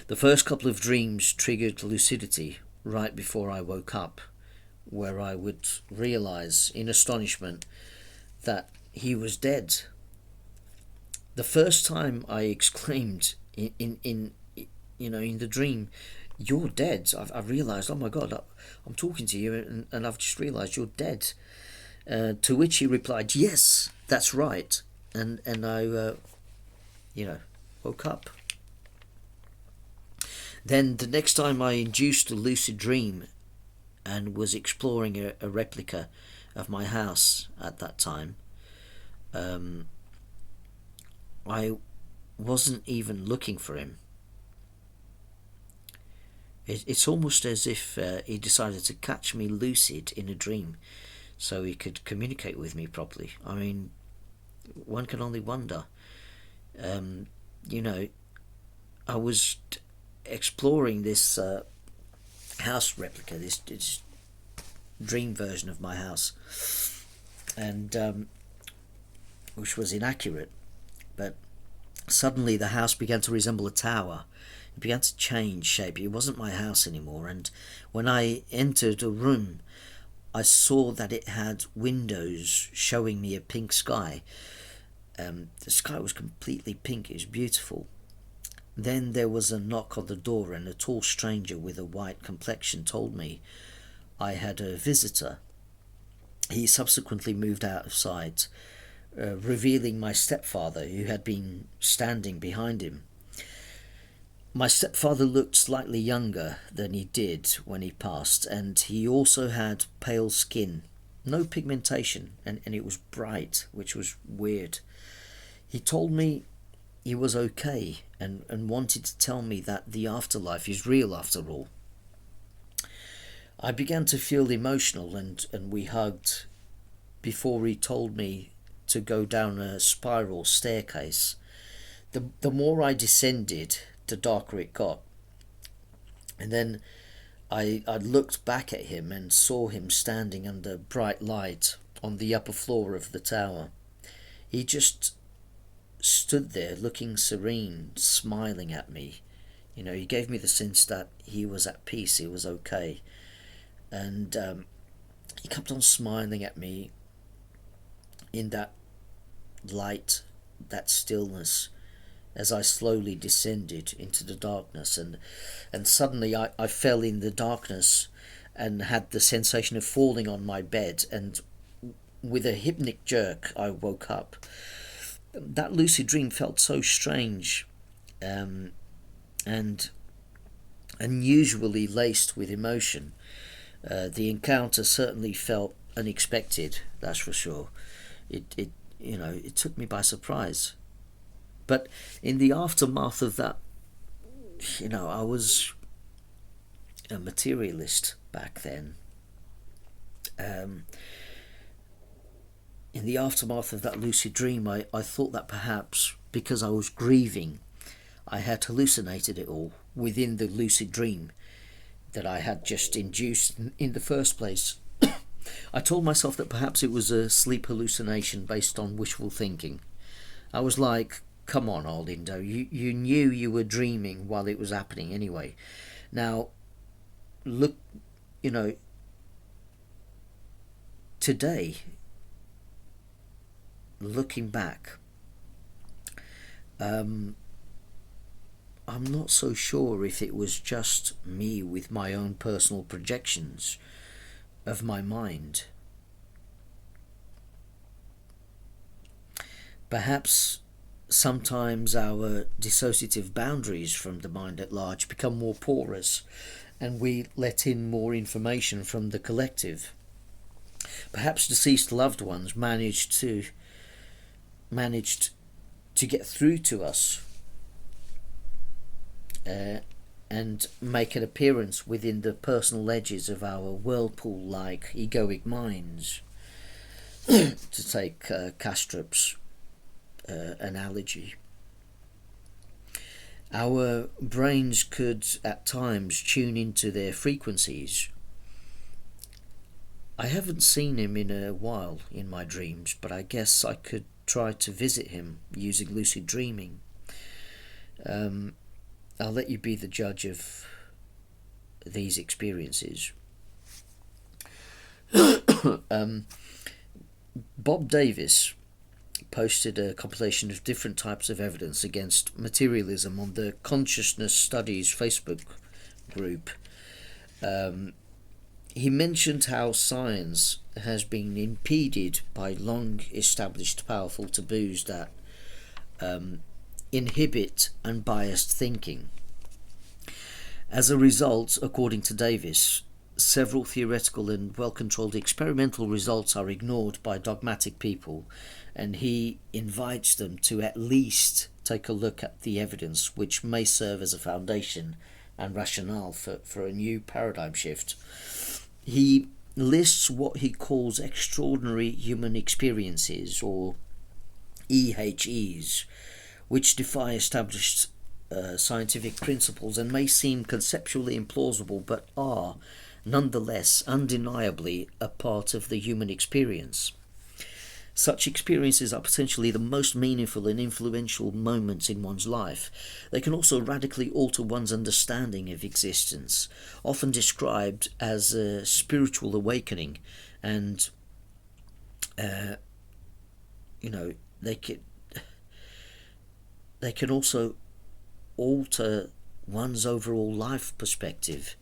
The first couple of dreams triggered lucidity right before I woke up, where I would realize in astonishment that he was dead. The first time I exclaimed in the dream, "You're dead," I've realized, oh my God, I'm talking to you and I've just realized you're dead. To which he replied, "Yes, that's right," and I woke up. Then the next time I induced a lucid dream and was exploring a replica of my house at that time, I wasn't even looking for him. It's almost as if he decided to catch me lucid in a dream so he could communicate with me properly. I mean, one can only wonder. I was exploring this house replica, this dream version of my house, and which was inaccurate, but suddenly the house began to resemble a tower. It began to change shape. It wasn't my house anymore, and when I entered a room, I saw that it had windows showing me a pink sky. The sky was completely pink. It was beautiful. Then there was a knock on the door, and a tall stranger with a white complexion told me I had a visitor. He subsequently moved out of sight, revealing my stepfather, who had been standing behind him. My stepfather looked slightly younger than he did when he passed, and he also had pale skin, no pigmentation, and it was bright, which was weird. He told me he was okay and wanted to tell me that the afterlife is real after all. I began to feel emotional, and we hugged before he told me to go down a spiral staircase. The more I descended, the darker it got. And then I looked back at him and saw him standing under bright light on the upper floor of the tower. He just stood there looking serene, smiling at me. He gave me the sense that he was at peace, he was okay. And he kept on smiling at me in that light, that stillness, as I slowly descended into the darkness, and suddenly I fell in the darkness and had the sensation of falling on my bed, and with a hypnic jerk I woke up. That lucid dream felt so strange, and unusually laced with emotion. The encounter certainly felt unexpected, that's for sure. It took me by surprise. But in the aftermath of that, I was a materialist back then. In the aftermath of that lucid dream, I thought that perhaps because I was grieving, I had hallucinated it all within the lucid dream that I had just induced in the first place. I told myself that perhaps it was a sleep hallucination based on wishful thinking. I was like, come on, old Indo, you knew you were dreaming while it was happening anyway. Now, look, today, looking back, I'm not so sure if it was just me with my own personal projections of my mind. Perhaps sometimes our dissociative boundaries from the mind at large become more porous and we let in more information from the collective. Perhaps deceased loved ones managed to get through to us and make an appearance within the personal edges of our whirlpool-like egoic minds, to take Kastrup's analogy. Our brains could at times tune into their frequencies. I haven't seen him in a while in my dreams, but I guess I could try to visit him using lucid dreaming. I'll let you be the judge of these experiences. Bob Davis posted a compilation of different types of evidence against materialism on the Consciousness Studies Facebook group. He mentioned how science has been impeded by long established powerful taboos that inhibit unbiased thinking. As a result, according to Davis, several theoretical and well-controlled experimental results are ignored by dogmatic people, and he invites them to at least take a look at the evidence which may serve as a foundation and rationale for a new paradigm shift. He lists what he calls extraordinary human experiences, or EHEs, which defy established scientific principles and may seem conceptually implausible, but are nonetheless undeniably a part of the human experience. Such experiences are potentially the most meaningful and influential moments in one's life. They can also radically alter one's understanding of existence, often described as a spiritual awakening, and they can also alter one's overall life perspective.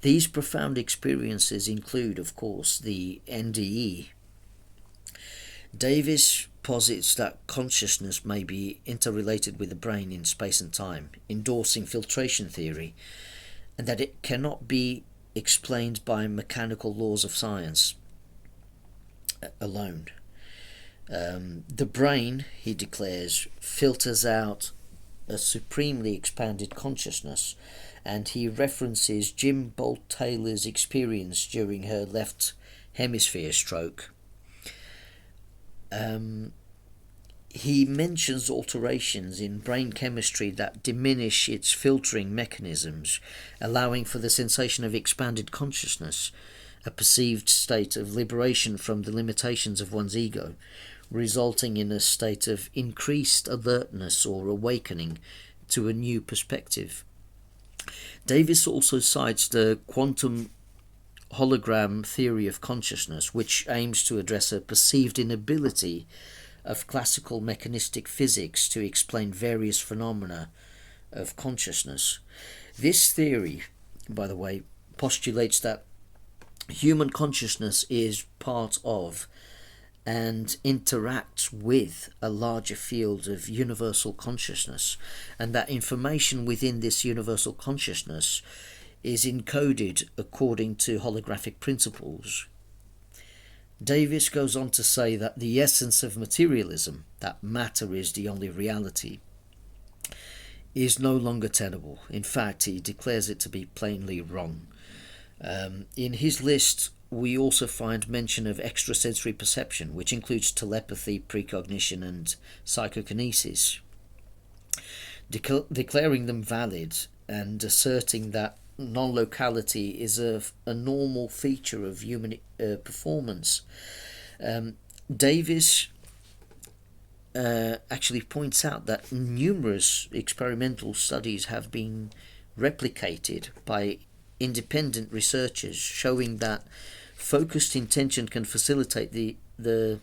These profound experiences include, of course, the NDE. Davis posits that consciousness may be interrelated with the brain in space and time, endorsing filtration theory, and that it cannot be explained by mechanical laws of science alone. The brain, he declares, filters out a supremely expanded consciousness, and he references Jim Bolt Taylor's experience during her left hemisphere stroke. He mentions alterations in brain chemistry that diminish its filtering mechanisms, allowing for the sensation of expanded consciousness, a perceived state of liberation from the limitations of one's ego, resulting in a state of increased alertness or awakening to a new perspective. Davis also cites the quantum hologram theory of consciousness, which aims to address a perceived inability of classical mechanistic physics to explain various phenomena of consciousness. This theory, by the way, postulates that human consciousness is part of and interacts with a larger field of universal consciousness, and that information within this universal consciousness is encoded according to holographic principles. Davis goes on to say that the essence of materialism, that matter is the only reality, is no longer tenable. In fact, he declares it to be plainly wrong. In his list, we also find mention of extrasensory perception, which includes telepathy, precognition, and psychokinesis, declaring them valid and asserting that non-locality is a normal feature of human performance. Davis actually points out that numerous experimental studies have been replicated by independent researchers, showing that focused intention can facilitate the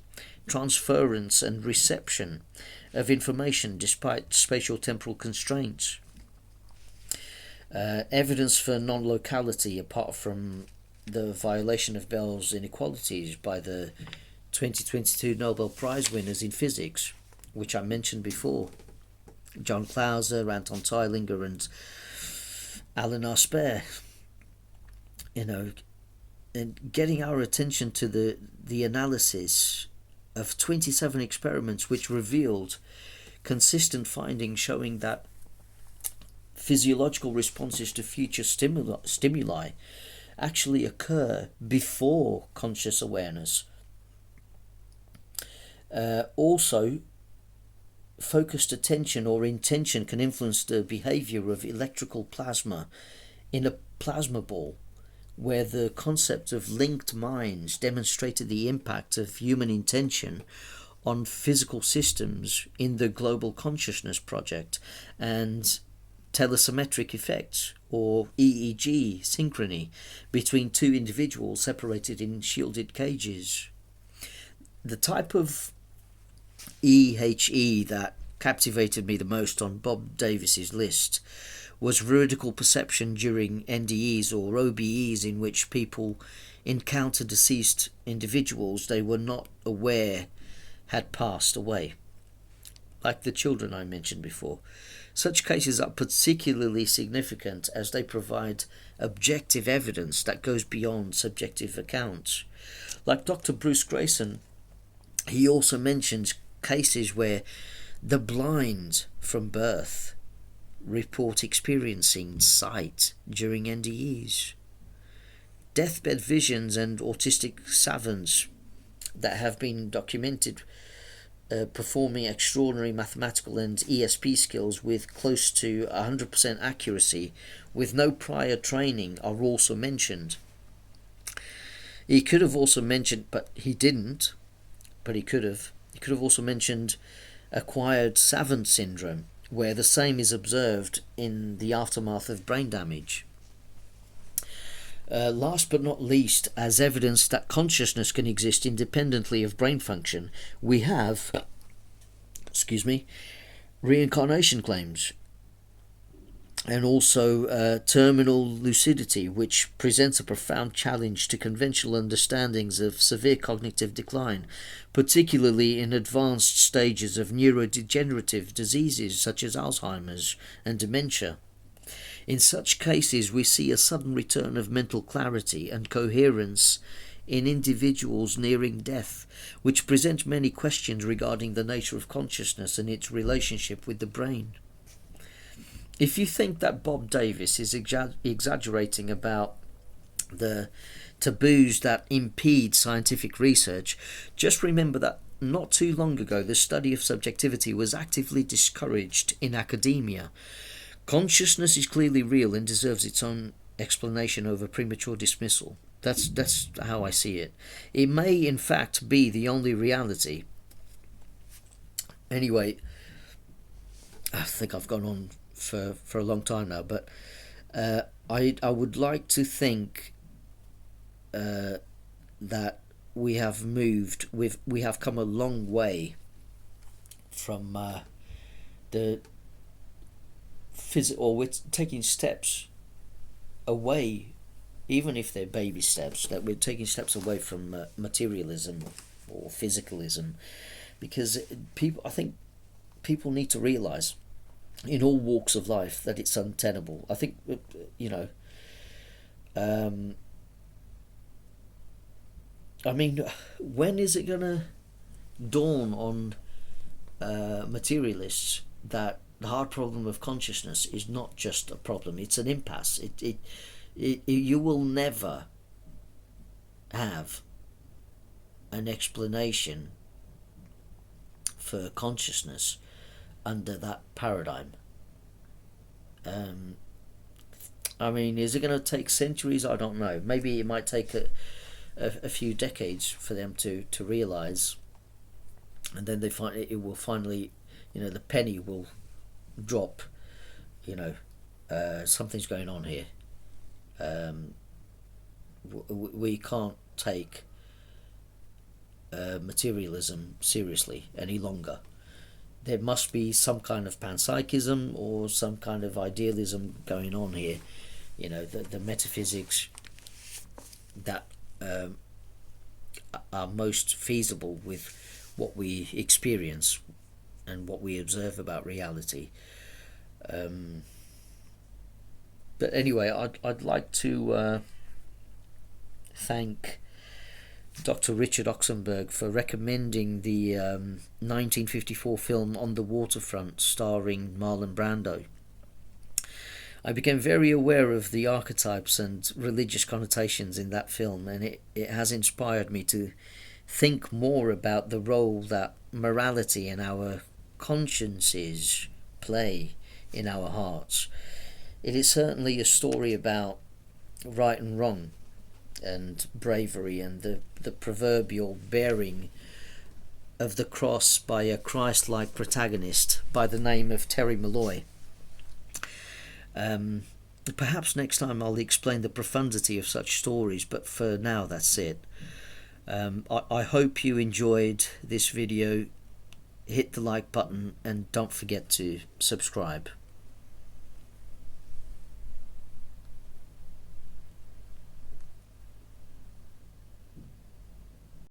transference and reception of information despite spatial temporal constraints. Evidence for non-locality, apart from the violation of Bell's inequalities by the 2022 Nobel Prize winners in physics, which I mentioned before, John Clauser, Anton Teilinger, and Alan R. Spare. And getting our attention to the analysis of 27 experiments which revealed consistent findings showing that physiological responses to future stimuli actually occur before conscious awareness. Also, focused attention or intention can influence the behavior of electrical plasma in a plasma ball, where the concept of linked minds demonstrated the impact of human intention on physical systems in the Global Consciousness Project, and telesymmetric effects, or EEG synchrony, between two individuals separated in shielded cages. The type of EHE that captivated me the most on Bob Davis's list was veridical perception during NDEs or OBEs, in which people encounter deceased individuals they were not aware had passed away, like the children I mentioned before. Such cases are particularly significant as they provide objective evidence that goes beyond subjective accounts. Like Dr. Bruce Grayson, he also mentions cases where the blind from birth report experiencing sight during NDEs. Deathbed visions and autistic savants that have been documented performing extraordinary mathematical and ESP skills with close to 100% accuracy with no prior training are also mentioned. He could have also mentioned, but he didn't, but he could have also mentioned acquired savant syndrome, where the same is observed in the aftermath of brain damage. Last but not least, as evidence that consciousness can exist independently of brain function, we have, reincarnation claims, and also terminal lucidity, which presents a profound challenge to conventional understandings of severe cognitive decline, particularly in advanced stages of neurodegenerative diseases such as Alzheimer's and dementia. In such cases, we see a sudden return of mental clarity and coherence in individuals nearing death, which present many questions regarding the nature of consciousness and its relationship with the brain. If you think that Bob Davis is exaggerating about the taboos that impede scientific research, just remember that not too long ago the study of subjectivity was actively discouraged in academia. Consciousness is clearly real and deserves its own explanation over premature dismissal. That's how I see it. It may in fact be the only reality. Anyway, I think I've gone on for a long time now, but I would like to think that we have come a long way from we're taking steps away, even if they're baby steps, that we're taking steps away from materialism or physicalism, because I think people need to realise in all walks of life that it's untenable. I think I mean, when is it gonna dawn on materialists that the hard problem of consciousness is not just a problem, it's an impasse. You will never have an explanation for consciousness under that paradigm. I mean, is it going to take centuries? I don't know. Maybe it might take a few decades for them to realise, and then they find it will finally, the penny will drop. Something's going on here. We can't take materialism seriously any longer. There must be some kind of panpsychism or some kind of idealism going on here. The metaphysics that are most feasible with what we experience and what we observe about reality. But anyway, I'd like to thank Dr. Richard Oxenberg for recommending the 1954 film On the Waterfront starring Marlon Brando. I became very aware of the archetypes and religious connotations in that film, and it has inspired me to think more about the role that morality and our consciences play in our hearts. It is certainly a story about right and wrong and bravery and the proverbial bearing of the cross by a Christ-like protagonist by the name of Terry Malloy. Perhaps next time I'll explain the profundity of such stories, but for now that's it. I hope you enjoyed this video. Hit the like button and don't forget to subscribe.